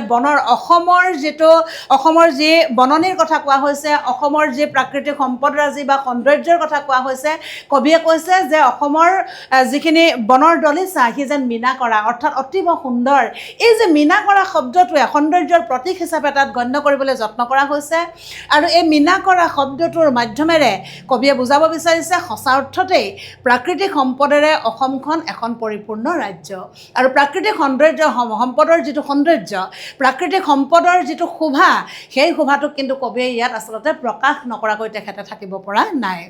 অসমৰ যি বননিৰ কথা কোৱা হৈছে অসমৰ যি প্ৰাকৃতিক সম্পদৰাজি বা সৌন্দৰ্যৰ কথা কোৱা হৈছে কবিয়ে কৈছে যে অসমৰ যিখিনি বনৰ দলিচা সি যেন মিনা কৰা অৰ্থাৎ অতিব সুন্দৰ এই যে মিনা কৰা শব্দটোৱে সৌন্দৰ্যৰ প্ৰতীক হিচাপে তাত গণ্য কৰিবলৈ যত্ন কৰা হৈছে আৰু এই মিনা কৰা শব্দটোৰ মাধ্যমেৰে কবিয়ে বুজাব বিচাৰিছে সঁচা অৰ্থতেই প্ৰাকৃতিক সম্পদেৰে অসমখন এখন পৰিপূৰ্ণ ৰাজ্য আৰু প্ৰাকৃতিক সম্পদৰ যিটো সৌন্দৰ্য প্ৰাকৃতিক সম্পদৰ যিটো শোভা সেই শোভাটোক কিন্তু কবিয়ে ইয়াত আচলতে প্ৰকাশ নকৰাকৈ তেখেতে থাকিব পৰা নাই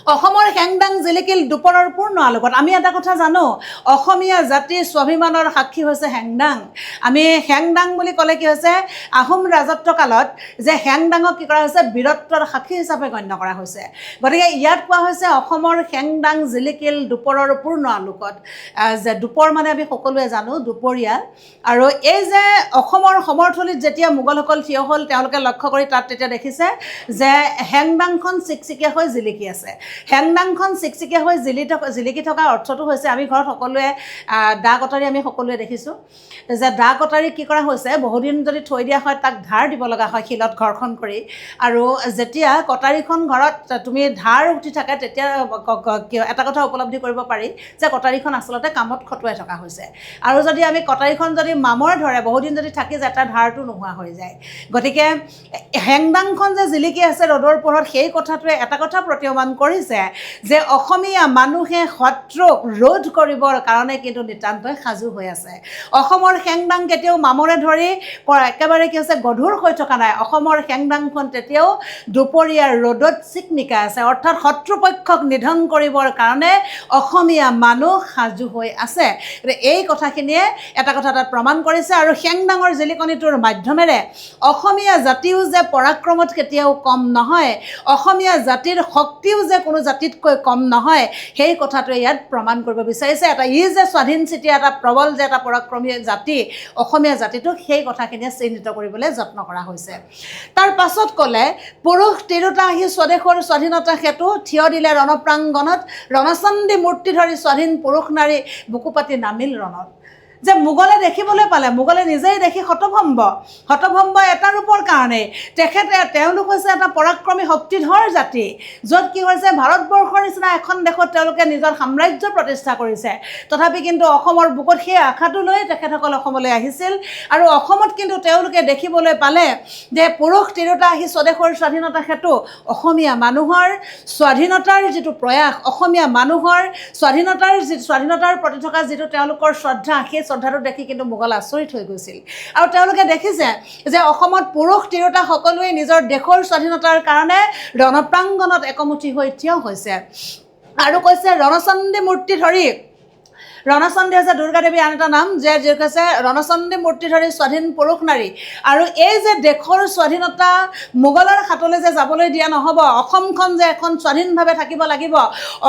অসমৰ হেংদাং জিলিকিল দুপৰৰ পূৰ্ণ আলোকত আমি এটা কথা জানো অসমীয়া জাতিৰ স্বাভিমানৰ সাক্ষী হৈছে হেংদাং আমি হেংদাং বুলি ক'লে কি হৈছে আহোম ৰাজত্ব কালত যে হেংদাঙক কি কৰা হৈছে বীৰত্বৰ সাক্ষী হিচাপে গণ্য কৰা হৈছে গতিকে ইয়াত কোৱা হৈছে অসমৰ হেংদাং জিলিকিল দুপৰৰ পূৰ্ণ আলোকত যে দুপৰ মানে আমি সকলোৱে জানো দুপৰীয়া আৰু এই যে অসমৰ সমৰথলীত যেতিয়া মোগলসকল থিয় হ'ল তেওঁলোকে লক্ষ্য কৰি তাত তেতিয়া দেখিছে যে হেংদাংখন চিকচিকীয়া হৈ জিলিকি আছে হেংদাংখন চিকচিকীয়া হৈ জিলিকি থকা অৰ্থটো হৈছে আমি ঘৰত সকলোৱে দা কটাৰী আমি সকলোৱে দেখিছোঁ যে দা কটাৰী কি কৰা হৈছে বহুদিন যদি থৈ দিয়া হয় তাক ধাৰ দিব লগা হয় শিলত ঘৰখন কৰি আৰু যেতিয়া কটাৰীখন ঘৰত তুমি ধাৰ উঠি থাকে তেতিয়া এটা কথা উপলব্ধি কৰিব পাৰি যে কটাৰীখন আচলতে কামত খটুৱাই থকা হৈছে আৰু যদি আমি কটাৰীখন যদি মামৰে ধৰে বহুদিন যদি থাকি যায় তাৰ ধাৰটো নোহোৱা হৈ যায় গতিকে হেংদাংখন যে জিলিকি আছে ৰ'দৰ পোহৰত সেই কথাটোৱে এটা কথা প্ৰতীয়মান কৰিছে যে অসমীয়া মানুহে শত্ৰুক ৰোধ কৰিবৰ কাৰণে কিন্তু নিতান্তই সাজু হৈ আছে অসমৰ হেংদাং কেতিয়াও মামৰে ধৰি একেবাৰে কি হৈছে গধুৰ হৈ থকা নাই অসমৰ হেংদাংখন তেতিয়াও দুপৰীয়াৰ ৰ'দত চিকমিকাই আছে অৰ্থাৎ শত্ৰুপক্ষক নিধন কৰিবৰ কাৰণে অসমীয়া মানুহ সাজু হৈ আছে এই কথাখিনিয়ে এটা কথা তাত প্ৰমাণ কৰিছে আৰু হেংদাঙৰ জিলিকনিটোৰ মাধ্যমেৰে অসমীয়া জাতিও যে পৰাক্ৰমত কেতিয়াও কম নহয় অসমীয়া জাতিৰ শক্তিও যে কোনো জাতিতকৈ কম নহয় সেই কথাটোৱে ইয়াত প্ৰমাণ কৰিব বিচাৰিছে এটা যে স্বাধীন চিতিয়া এটা প্ৰবল যে এটা পৰাক্ৰমী জাতি অসমীয়া জাতিটোক সেই কথাখিনিয়ে চিহ্নিত কৰিবলৈ যত্ন কৰা হৈছে তাৰ পাছত ক'লে পুৰুষ তিৰোতা আহি স্বদেশৰ স্বাধীনতা সেতু থিয় দিলে ৰণপ্ৰাংগণত ৰণচণ্ডী মূৰ্তি ধৰি স্বাধীন পুৰুষ নাৰী বুকুপাতি নামিল ৰণত যে মোগলে দেখিবলৈ পালে মোগলে নিজেই দেখি হতভম্ব এটা ৰূপৰ কাৰণে তেওঁলোক হৈছে এটা পৰাক্ৰমী শক্তিধৰ জাতি য'ত কি হৈছে ভাৰতবৰ্ষৰ নিচিনা এখন দেশত তেওঁলোকে নিজৰ সাম্ৰাজ্য প্ৰতিষ্ঠা কৰিছে তথাপি কিন্তু অসমৰ বুকুত সেই আশাটো লৈ তেখেতসকল অসমলৈ আহিছিল আৰু অসমত কিন্তু তেওঁলোকে দেখিবলৈ পালে যে পুৰুষ তিৰোতা আহি স্বদেশৰ স্বাধীনতা সেতু অসমীয়া মানুহৰ স্বাধীনতাৰ যিটো প্ৰয়াস অসমীয়া মানুহৰ স্বাধীনতাৰ প্ৰতি থকা যিটো তেওঁলোকৰ শ্ৰদ্ধা সেই শ্ৰদ্ধাটো দেখি কিন্তু মোগল আচৰিত হৈ গৈছিল আৰু তেওঁলোকে দেখিছে যে অসমত পুৰুষ তিৰোতা সকলোৱে নিজৰ দেশৰ স্বাধীনতাৰ কাৰণে ৰণপ্ৰাংগণত একমুঠি হৈ থিয় হৈছে আৰু কৈছে ৰণচণ্ডী মূৰ্তি ধৰি ৰণচণ্ডী হৈছে দুৰ্গা দেৱীৰ আন এটা নাম, যে যি কৈছে ৰণচণ্ডী মূৰ্তিধাৰী স্বাধীন পুৰুষ নাৰী। আৰু এই যে দেশৰ স্বাধীনতা মোগলৰ হাতলৈ যে যাবলৈ দিয়া নহ'ব, অসমখন যে এখন স্বাধীনভাৱে থাকিব লাগিব,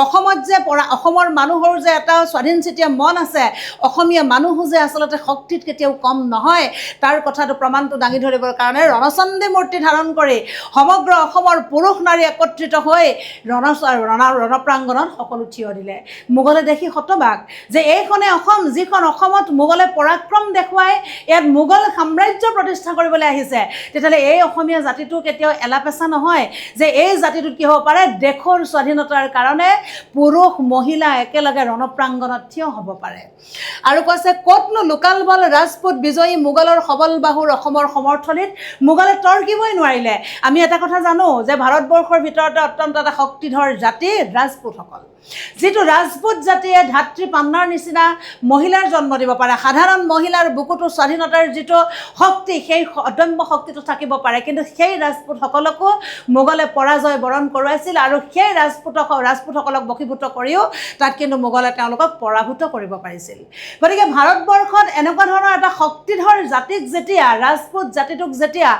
অসমত যে অসমৰ মানুহৰ যে এটা স্বাধীন চিতীয়া মন আছে, অসমীয়া মানুহো যে আচলতে শক্তিত কেতিয়াও কম নহয়, তাৰ কথাটো প্ৰমাণটো দাঙি ধৰিবৰ কাৰণে ৰণচণ্ডী মূৰ্তি ধাৰণ কৰি সমগ্ৰ অসমৰ পুৰুষ নাৰী একত্ৰিত হৈ ৰণপ্ৰাংগণত সকলো থিয় দিলে। মোগলে দেখি হতবাক যে এইখনে অসম, যিখন অসমত মোগলে পৰাক্ৰম দেখুৱাই ইয়াত মোগল সাম্ৰাজ্য প্ৰতিষ্ঠা কৰিবলৈ আহিছে, তেতিয়াহ'লে এই অসমীয়া জাতিটো কেতিয়াও এলাপেচা নহয় যে এই জাতিটোত কি হ'ব পাৰে, দেশৰ স্বাধীনতাৰ কাৰণে পুৰুষ মহিলা একেলগে ৰণপ্ৰাংগণত থিয় হ'ব পাৰে। আৰু কৈছে ক'তনো লোকাল বল ৰাজপুত বিজয়ী মোগলৰ সবল বাহুৰ অসমৰ সমৰ্থনীত মোগলে তৰ্কিবই নোৱাৰিলে। আমি এটা কথা জানো যে ভাৰতবৰ্ষৰ ভিতৰতে অত্যন্ত এটা শক্তিধৰ জাতি ৰাজপুতসকল, যিটো ৰাজপুত জাতিয়ে ধাত্ৰী পান্নাৰ নিচিনা মহিলাৰ জন্ম দিব পাৰে। সাধাৰণ মহিলাৰ বুকুটো স্বাধীনতাৰ যিটো শক্তি, সেই অদম্য শক্তিটো থাকিব পাৰে, কিন্তু সেই ৰাজপুতসকলকো মোগলে পৰাজয় বৰণ কৰোৱাইছিল। আৰু সেই ৰাজপুতসকলক বশীভূত কৰিও তাত কিন্তু মোগলে তেওঁলোকক পৰাভূত কৰিব পাৰিছিল। গতিকে ভাৰতবৰ্ষত এনেকুৱা ধৰণৰ এটা শক্তিধৰ জাতিক যেতিয়া, ৰাজপুত জাতিটোক যেতিয়া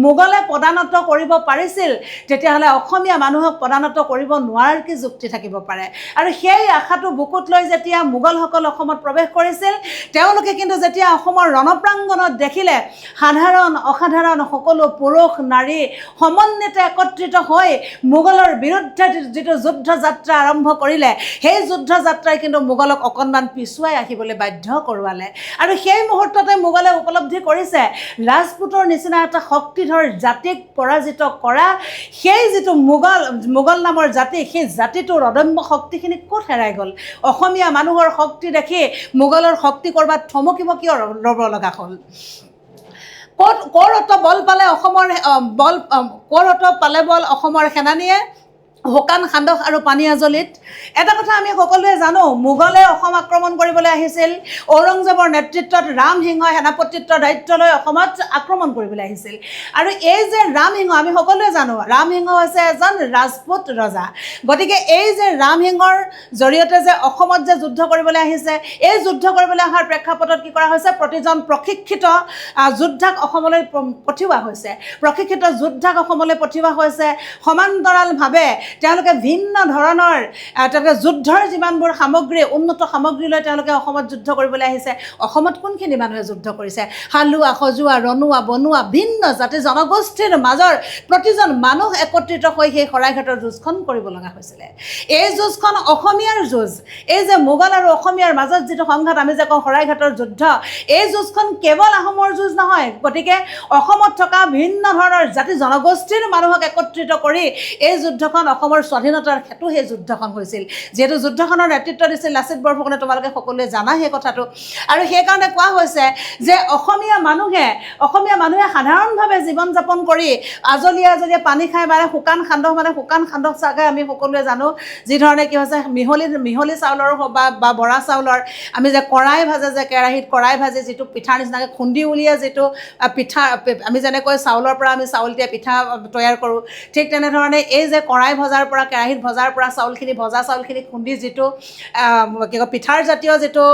মোগলে পদানত কৰিব পাৰিছিল, তেতিয়াহ'লে অসমীয়া মানুহক পদানত কৰিব নোৱাৰাৰ কি যুক্তি থাকিব পাৰে। আৰু সেই আশাটো বুকুত লৈ যেতিয়া মোগলসকল অসমত প্ৰৱেশ কৰিছিল, তেওঁলোকে কিন্তু যেতিয়া অসমৰ ৰণপ্ৰাংগণত দেখিলে সাধাৰণ অসাধাৰণ সকলো পুৰুষ নাৰী সমন্বিত একত্ৰিত হৈ মোগলৰ বিৰুদ্ধে যিটো যুদ্ধ যাত্ৰা আৰম্ভ কৰিলে, সেই যুদ্ধ যাত্ৰাই কিন্তু মোগলক অকণমান পিছুৱাই আহিবলৈ বাধ্য কৰোৱালে। আৰু সেই মুহূৰ্ততে মোগলে উপলব্ধি কৰিছে ৰাজপুতৰ নিচিনা এটা শক্তিধৰ জাতিক পৰাজিত কৰা সেই যিটো মোগল নামৰ জাতি, সেই জাতিটোৰ অদম্য শক্তিখিনি ক'ত হেৰাই গ'ল। অসমীয়া মানুহৰ শক্তি দেখি মোগলৰ শক্তি ক'ৰবাত থমকিব কিয় ৰ'ব লগা হ'ল। ক'ত বল পালে অসমৰ সেনানীয়ে শুকান সান্দহ আৰু পানীয়াজলীত। এটা কথা আমি সকলোৱে জানো, মোগলে অসম আক্ৰমণ কৰিবলৈ আহিছিল, ঔৰংজেবৰ নেতৃত্বত ৰামসিংহ সেনাপতিত্বৰ দায়িত্ব লৈ অসমত আক্ৰমণ কৰিবলৈ আহিছিল। আৰু এই যে ৰামসিংহ, আমি সকলোৱে জানো ৰামসিংহ হৈছে এজন ৰাজপুত ৰজা। গতিকে এই যে ৰামসিংহৰ জৰিয়তে যে অসমত যে যুদ্ধ কৰিবলৈ আহিছে, এই যুদ্ধ কৰিবলৈ অহাৰ প্ৰেক্ষাপটত কি কৰা হৈছে, প্ৰতিজন প্ৰশিক্ষিত যোদ্ধাক অসমলৈ পঠিওৱা হৈছে, সমান্তৰালভাৱে তেওঁলোকে ভিন্ন ধৰণৰ তেওঁলোকে যুদ্ধৰ যিমানবোৰ সামগ্ৰী, উন্নত সামগ্ৰী লৈ তেওঁলোকে অসমত যুদ্ধ কৰিবলৈ আহিছে। অসমত কোনখিনি মানুহে যুদ্ধ কৰিছে? হালোৱা, সজোৱা, ৰণুৱা, বনোৱা ভিন্ন জাতি জনগোষ্ঠীৰ মাজৰ প্ৰতিজন মানুহ একত্ৰিত হৈ সেই শৰাইঘাটৰ যুঁজখন কৰিব লগা হৈছিলে। এই যুঁজখন অসমীয়াৰ যুঁজ। এই যে মোগল আৰু অসমীয়াৰ মাজত যিটো সংঘাত, আমি যে কওঁ শৰাইঘাটৰ যুদ্ধ, এই যুঁজখন কেৱল আহোমৰ যুঁজ নহয়। গতিকে অসমত থকা ভিন্ন ধৰণৰ জাতি জনগোষ্ঠীৰ মানুহক একত্ৰিত কৰি এই যুদ্ধখন অসমৰ স্বাধীনতাৰ হেতু সেই যুদ্ধখন হৈছিল। যিহেতু যুদ্ধখনৰ নেতৃত্ব দিছিল লাচিত বৰফুকনে, তোমালোকে সকলোৱে জানা সেই কথাটো। আৰু সেইকাৰণে কোৱা হৈছে যে অসমীয়া মানুহে সাধাৰণভাৱে জীৱন যাপন কৰি আজলীয়া পানী খাই, শুকান সান্দহ চাগে আমি সকলোৱে জানো, যিধৰণে কি হৈছে মিহলি চাউলৰ বা বৰা চাউলৰ আমি যে কৰাই ভাজে, যে কেৰাহীত কৰাই ভাজি যিটো পিঠাৰ নিচিনাকৈ খুন্দি উলিয়াই যিটো পিঠা, আমি যেনেকৈ চাউলৰ পৰা আমি চাউল দিয়া পিঠা তৈয়াৰ কৰোঁ, ঠিক তেনেধৰণে এই যে কৰাই ভজাৰ পৰা, কেৰাহীত ভজাৰ পৰা ভজা চাউলখিনি খুন্দি যিটো কি কয় পিঠাৰ জাতীয় যিটো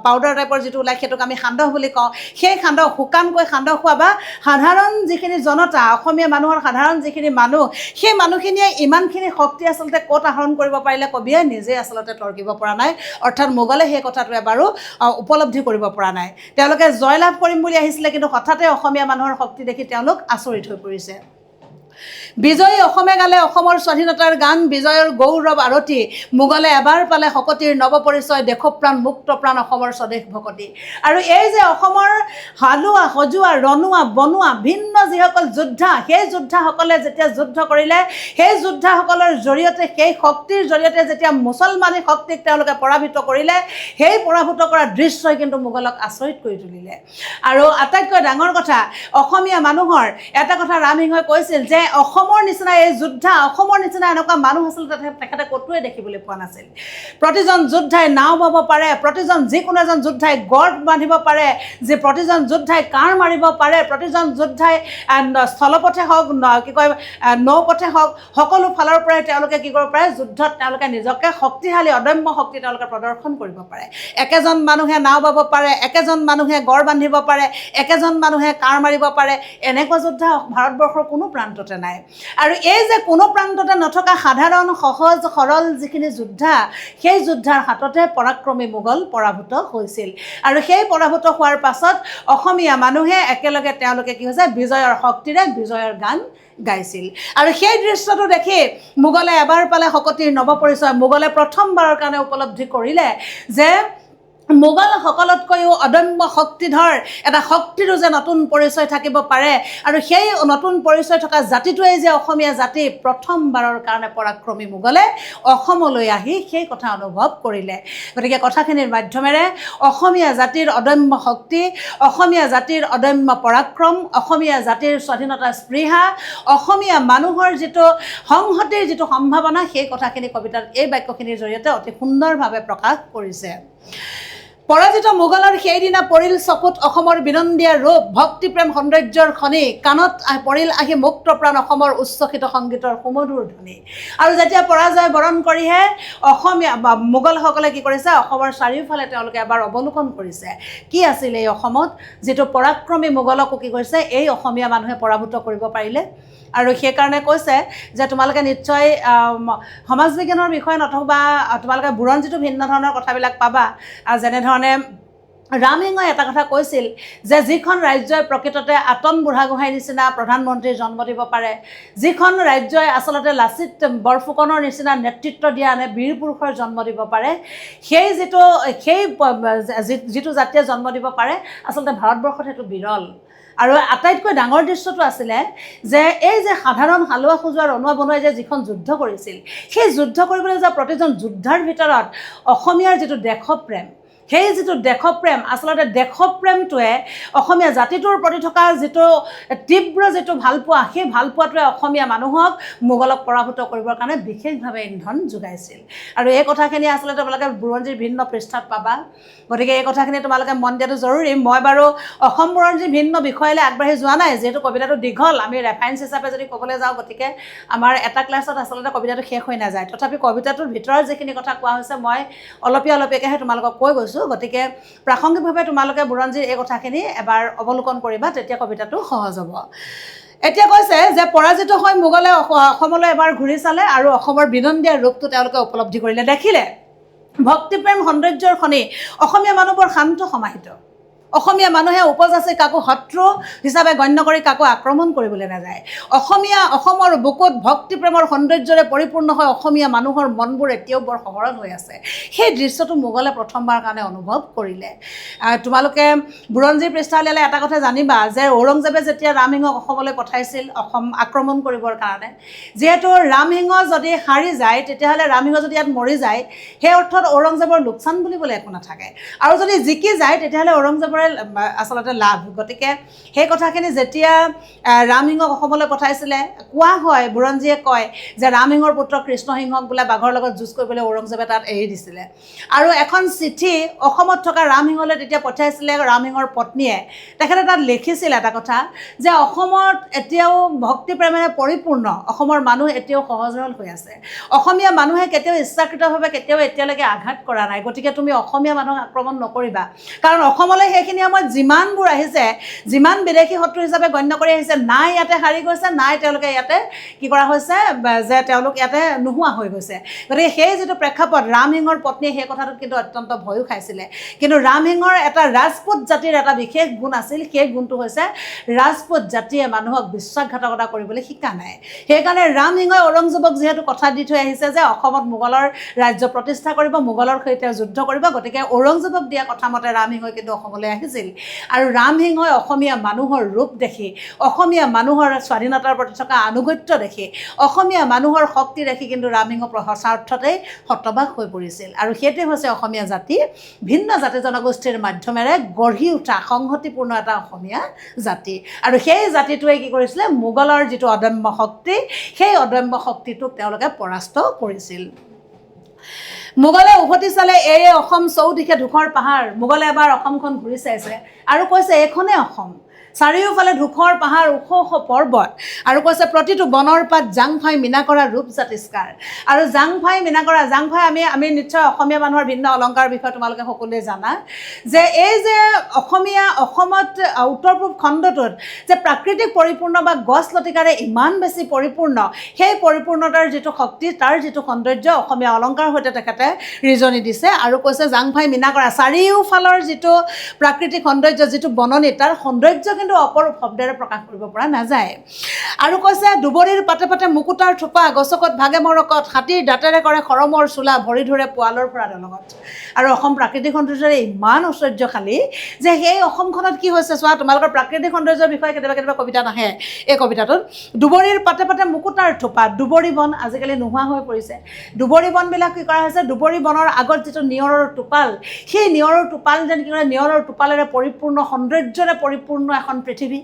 পাউডাৰ টাইপৰ যিটো ওলায়, সেইটোক আমি সান্দহ বুলি কওঁ। সেই শুকানকৈ সান্দহ খোৱা বা সাধাৰণ যিখিনি জনতা, অসমীয়া মানুহৰ সাধাৰণ যিখিনি মানুহ, সেই মানুহখিনিয়ে ইমানখিনি শক্তি আচলতে ক'ত আহৰণ কৰিব পাৰিলে কবিয়ে নিজে আচলতে তৰ্কিব পৰা নাই। অৰ্থাৎ মোগলে সেই কথাটো এবাৰো উপলব্ধি কৰিব পৰা নাই। তেওঁলোকে জয়লাভ কৰিম বুলি আহিছিলে, কিন্তু হঠাতে অসমীয়া মানুহৰ শক্তি দেখি তেওঁলোক আচৰিত হৈ পৰিছে। বিজয়ী অসমে গালে অসমৰ স্বাধীনতাৰ গান, বিজয়ৰ গৌৰৱ আৰতি, মোগলে এবাৰ পালে শকতিৰ নৱপৰিচয়, দেশপ্ৰাণ মুক্তপ্ৰাণ অসমৰ স্বদেশ ভকতি। আৰু এই যে অসমৰ হালোৱা, সজোৱা, ৰণুৱা, বনোৱা ভিন্ন যিসকল যোদ্ধা, সেই যোদ্ধাসকলে যেতিয়া যুদ্ধ কৰিলে, সেই যোদ্ধাসকলৰ জৰিয়তে, সেই শক্তিৰ জৰিয়তে যেতিয়া মুছলমানী শক্তিক তেওঁলোকে পৰাভূত কৰিলে, সেই পৰাভূত কৰা দৃশ্যই কিন্তু মোগলক আচৰিত কৰি তুলিলে। আৰু আটাইতকৈ ডাঙৰ কথা, অসমীয়া মানুহৰ এটা কথা ৰামসিংহই কৈছিল যে অসমৰ অসমৰ নিচিনা এই যোদ্ধা অসমৰ নিচিনা এনেকুৱা মানুহ আচলতে তেখেতে ক'তোৱে দেখিবলৈ পোৱা নাছিল প্ৰতিজন যোদ্ধাই নাও বাব পাৰে প্ৰতিজন যিকোনো এজন যোদ্ধাই গড় বান্ধিব পাৰে যে প্ৰতিজন যোদ্ধাই কাঁড় মাৰিব পাৰে প্ৰতিজন যোদ্ধাই স্থলপথে হওক কি কয় নৌপথে হওক সকলো ফালৰ পৰাই তেওঁলোকে কি কৰিব পাৰে যুদ্ধত তেওঁলোকে নিজকে শক্তিশালী অদম্য শক্তি তেওঁলোকে প্ৰদৰ্শন কৰিব পাৰে একেজন মানুহে নাও বাব পাৰে একেজন মানুহে গড় বান্ধিব পাৰে একেজন মানুহে কাঁড় মাৰিব পাৰে এনেকুৱা যোদ্ধা ভাৰতবৰ্ষৰ কোনো প্ৰান্ততে নাই আৰু এই যে কোনো প্ৰান্ততে নথকা সাধাৰণ সহজ সৰল যিখিনি যোদ্ধা সেই যোদ্ধাৰ হাততে পৰাক্ৰমী মোগল পৰাভূত হৈছিল আৰু সেই পৰাভূত হোৱাৰ পাছত অসমীয়া মানুহে একেলগে তেওঁলোকে কি হৈছে বিজয়ৰ শক্তিৰে বিজয়ৰ গান গাইছিল আৰু সেই দৃশ্যটো দেখি মোগলে এবাৰ পালে শকতিৰ নৱপৰিচয় মোগলে প্ৰথমবাৰৰ কাৰণে উপলব্ধি কৰিলে যে মোগলসকলতকৈও অদম্য শক্তিধৰ এটা শক্তিৰো যে নতুন পৰিচয় থাকিব পাৰে আৰু সেই নতুন পৰিচয় থকা জাতিটোৱেই যে অসমীয়া জাতি প্ৰথমবাৰৰ কাৰণে পৰাক্ৰমী মোগলে অসমলৈ আহি সেই কথা অনুভৱ কৰিলে গতিকে কথাখিনিৰ মাধ্যমেৰে অসমীয়া জাতিৰ অদম্য শক্তি অসমীয়া জাতিৰ অদম্য পৰাক্ৰম অসমীয়া জাতিৰ স্বাধীনতা স্পৃহা অসমীয়া মানুহৰ যিটো সংহতিৰ যিটো সম্ভাৱনা সেই কথাখিনি কবিতাৰ এই বাক্যখিনিৰ জৰিয়তে অতি সুন্দৰভাৱে প্ৰকাশ কৰিছে পৰাজিত মোগলৰ সেইদিনা পৰিল চকুত অসমৰ বিনন্দীয়া ৰূপ ভক্তিপ্ৰেম সৌন্দৰ্যৰ খনি কাণত পৰিল আহি মুক্ত প্ৰাণ অসমৰ উচ্ছ্বসিত সংগীতৰ সুমধুৰ ধ্বনি আৰু যেতিয়া পৰাজয় বৰণ কৰিহে অসমীয়া মোগলসকলে কি কৰিছে অসমৰ চাৰিওফালে তেওঁলোকে এবাৰ অৱলোকন কৰিছে কি আছিল এই অসমত যিটো পৰাক্ৰমী মোগলকো কি কৰিছে এই অসমীয়া মানুহে পৰাভূত কৰিব পাৰিলে আৰু সেইকাৰণে কৈছে যে তোমালোকে নিশ্চয় সমাজ বিজ্ঞানৰ বিষয়ে নথবা তোমালোকে বুৰঞ্জীটো ভিন্ন ধৰণৰ কথাবিলাক পাবা যেনেধৰণে ৰামসিংহই এটা কথা কৈছিল যে যিখন ৰাজ্যই প্ৰকৃততে আতন বুঢ়াগোহাঁইৰ নিচিনা প্ৰধানমন্ত্ৰীৰ জন্ম দিব পাৰে যিখন ৰাজ্যই আচলতে লাচিত বৰফুকনৰ নিচিনা নেতৃত্ব দিয়া আনে বীৰ পুৰুষৰ জন্ম দিব পাৰে সেই যিটো জাতিয়ে জন্ম দিব পাৰে আচলতে ভাৰতবৰ্ষত সেইটো বিৰল আৰু আটাইতকৈ ডাঙৰ দৃশ্যটো আছিলে যে এই যে সাধাৰণ হালোৱা খোজোৱা ৰণুৱা বনুৱাই যে যিখন যুদ্ধ কৰিছিল সেই যুদ্ধ কৰিবলৈ যোৱা প্ৰতিজন যোদ্ধাৰ ভিতৰত অসমীয়াৰ যিটো দেশপ্ৰেম সেই যিটো দেশপ্ৰেম আচলতে দেশপ্ৰেমটোৱে অসমীয়া জাতিটোৰ প্ৰতি থকা যিটো তীব্ৰ যিটো ভালপোৱা সেই ভালপোৱাটোৱে অসমীয়া মানুহক মোগলক পৰাভূত কৰিবৰ কাৰণে বিশেষভাৱে ইন্ধন যোগাইছিল আৰু এই কথাখিনি আচলতে তোমালোকে বুৰঞ্জীৰ ভিন্ন পৃষ্ঠাত পাবা গতিকে এই কথাখিনি তোমালোকে মন দিয়াটো জৰুৰী মই বাৰু অসম বুৰঞ্জীৰ ভিন্ন বিষয়লৈ আগবাঢ়ি যোৱা নাই যিহেতু কবিতাটো দীঘল আমি ৰেফাৰেঞ্চ হিচাপে যদি ক'বলৈ যাওঁ গতিকে আমাৰ এটা ক্লাছত আচলতে কবিতাটো শেষ হৈ নাযায় তথাপি কবিতাটোৰ ভিতৰত যিখিনি কথা কোৱা হৈছে মই অলপীয়াকৈহে তোমালোকক কৈ গৈছোঁ গতিকে প্ৰাসংগিকভাৱে তোমালোকে বুৰঞ্জীৰ এই কথাখিনি এবাৰ অৱলোকন কৰিবা তেতিয়া কবিতাটো সহজ হ'ব এতিয়া কৈছে যে পৰাজিত হৈ মোগলে অসমলৈ এবাৰ ঘূৰি চালে আৰু অসমৰ বিনন্দীয়া ৰূপটো তেওঁলোকে উপলব্ধি কৰিলে দেখিলে ভক্তিপ্ৰেম সৌন্দৰ্যৰ খনি অসমীয়া মানুহবোৰ শান্ত সমাহিত অসমীয়া মানুহে উপজাচি কাকো শত্ৰু হিচাপে গণ্য কৰি কাকো আক্ৰমণ কৰিবলৈ নাযায় অসমৰ বুকুত ভক্তিপ্ৰেমৰ সৌন্দৰ্যৰে পৰিপূৰ্ণ হৈ অসমীয়া মানুহৰ মনবোৰ এতিয়াও বৰ সবৰল হৈ আছে সেই দৃশ্যটো মোগলে প্ৰথমবাৰ কাৰণে অনুভৱ কৰিলে তোমালোকে বুৰঞ্জীৰ পৃষ্ঠালৈ এটা কথা জানিবা যে ঔৰংজেবে যেতিয়া ৰামসিংহক অসমলৈ পঠাইছিল অসম আক্ৰমণ কৰিবৰ কাৰণে যিহেতু ৰামসিংহ যদি হাৰি যায় তেতিয়াহ'লে ৰামসিংহ যদি ইয়াত মৰি যায় সেই অৰ্থত ঔৰংজেবৰ লোকচান বুলিবলৈ একো নাথাকে আৰু যদি জিকি যায় তেতিয়াহ'লে ঔৰংজেবৰ আচলতে লাভ গতিকে সেই কথাখিনি যেতিয়া ৰামসিংহক অসমলৈ পঠাইছিলে কোৱা হয় বুৰঞ্জীয়ে কয় যে ৰামসিংহৰ পুত্ৰ কৃষ্ণসিংহক বোলে বাঘৰ লগত যুঁজ কৰিবলৈ ঔৰংজেবে তাত এৰি দিছিলে আৰু এখন চিঠি অসমত থকা ৰামসিংহলৈ তেতিয়া পঠাইছিলে ৰামসিংহৰ পত্নীয়ে তেখেতে তাত লিখিছিল এটা কথা যে অসমত এতিয়াও ভক্তিপ্ৰেমেৰে পৰিপূৰ্ণ অসমৰ মানুহ এতিয়াও সহজ সৰল হৈ আছে অসমীয়া মানুহে কেতিয়াও ইচ্ছাকৃতভাৱে কেতিয়াও এতিয়ালৈকে আঘাত কৰা নাই গতিকে তুমি অসমীয়া মানুহক আক্ৰমণ নকৰিবা কাৰণ অসমলৈ সেইখিনি সময়ত যিমানবোৰ আহিছে যিমান বিদেশী শত্ৰু হিচাপে গণ্য কৰি আহিছে নাই ইয়াতে হাৰি গৈছে নাই তেওঁলোকে ইয়াতে কি কৰা হৈছে যে তেওঁলোক ইয়াতে নোহোৱা হৈ গৈছে গতিকে সেই যিটো প্ৰেক্ষাপট ৰামসিংহৰ পত্নীয়ে সেই কথাটোত কিন্তু অত্যন্ত ভয়ো খাইছিলে কিন্তু ৰামসিংহৰ এটা ৰাজপুত জাতিৰ এটা বিশেষ গুণ আছিল সেই গুণটো হৈছে ৰাজপুত জাতিয়ে মানুহক বিশ্বাসঘাতকতা কৰিবলৈ শিকা নাই সেইকাৰণে ৰামসিংহই ঔৰংজেবক যিহেতু কথা দি থৈ আহিছে যে অসমত মোগলৰ ৰাজ্য প্ৰতিষ্ঠা কৰিব মোগলৰ সৈতে যুদ্ধ কৰিব গতিকে ঔৰংজেবক দিয়া কথা মতে ৰামসিংহই কিন্তু অসমলৈ ৰাখিছিল আৰু ৰামসিংহই অসমীয়া মানুহৰ ৰূপ দেখি অসমীয়া মানুহৰ স্বাধীনতাৰ প্ৰতি থকা আনুগত্য দেখি অসমীয়া মানুহৰ শক্তি দেখি কিন্তু ৰামসিংহ সঁচা অৰ্থতেই হতবাক হৈ পৰিছিল আৰু সেইটোৱে হৈছে অসমীয়া জাতি ভিন্ন জাতি জনগোষ্ঠীৰ মাধ্যমেৰে গঢ়ি উঠা সংহতিপূৰ্ণ এটা অসমীয়া জাতি আৰু সেই জাতিটোৱে কি কৰিছিলে মোগলৰ যিটো অদম্য শক্তি সেই অদম্য শক্তিটোক তেওঁলোকে পৰাস্ত কৰিছিল মোগলে উভতি চালে এই অসম চৌদিশে ধূসৰ পাহাৰ মোগলে এবাৰ অসমখন ঘূৰি চাইছে আৰু কৈছে এইখনে অসম চাৰিওফালে ধূসৰ পাহাৰ ওখ ওখ পৰ্বত আৰু কৈছে প্ৰতিটো বনৰ পাত জাংফাই মিনা কৰা ৰূপ জাতিষ্কাৰ আৰু জাংফাই মিনা কৰা জাংফাই আমি নিশ্চয় অসমীয়া মানুহৰ ভিন্ন অলংকাৰ বিষয়ে তোমালোকে সকলোৱে জানা যে এই যে অসমত উত্তৰ পূব খণ্ডটোত যে প্ৰাকৃতিক পৰিপূৰ্ণ বা গছ লতিকাৰে ইমান বেছি পৰিপূৰ্ণ সেই পৰিপূৰ্ণতাৰ যিটো শক্তি তাৰ যিটো সৌন্দৰ্য অসমীয়া অলংকাৰ সৈতে তেখেতে ৰিজনি দিছে আৰু কৈছে জাংফাই মিনা কৰা চাৰিওফালৰ যিটো প্ৰাকৃতিক সৌন্দৰ্য যিটো বননি তাৰ সৌন্দৰ্য কিন্তু অপৰূপ শব্দেৰে প্ৰকাশ কৰিব পৰা নাযায় আৰু কৈছে দুবৰিৰ পাতে পাতে মুকুতাৰ থোপা গছকত ভাগে মৰকত হাতীৰ দাঁতেৰে কৰে খৰমৰ চোলা ভৰি ধৰে পোৱালৰ পৰা দলঙত আৰু অসম প্ৰাকৃতিক সৌন্দৰ্যৰে ইমান ঐশ্বৰ্যশালী যে সেই অসমখনত কি হৈছে চোৱা তোমালোকৰ প্ৰাকৃতিক সৌন্দৰ্যৰ বিষয়ে কেতিয়াবা কবিতা নাহে এই কবিতাটোত দুবৰিৰ পাতে পাতে মুকুতাৰ থোপা দুবৰি বন আজিকালি নোহোৱা হৈ পৰিছে দুবৰি বনবিলাক কি কৰা হৈছে দুবৰি বনৰ আগত যিটো নিয়ৰৰ টোপাল সেই নিয়ৰৰ টোপাল যেন কি কৰে নিয়ৰৰ টোপালেৰে পৰিপূৰ্ণ সৌন্দৰ্যৰে পৰিপূৰ্ণ এখন পৃথিৱী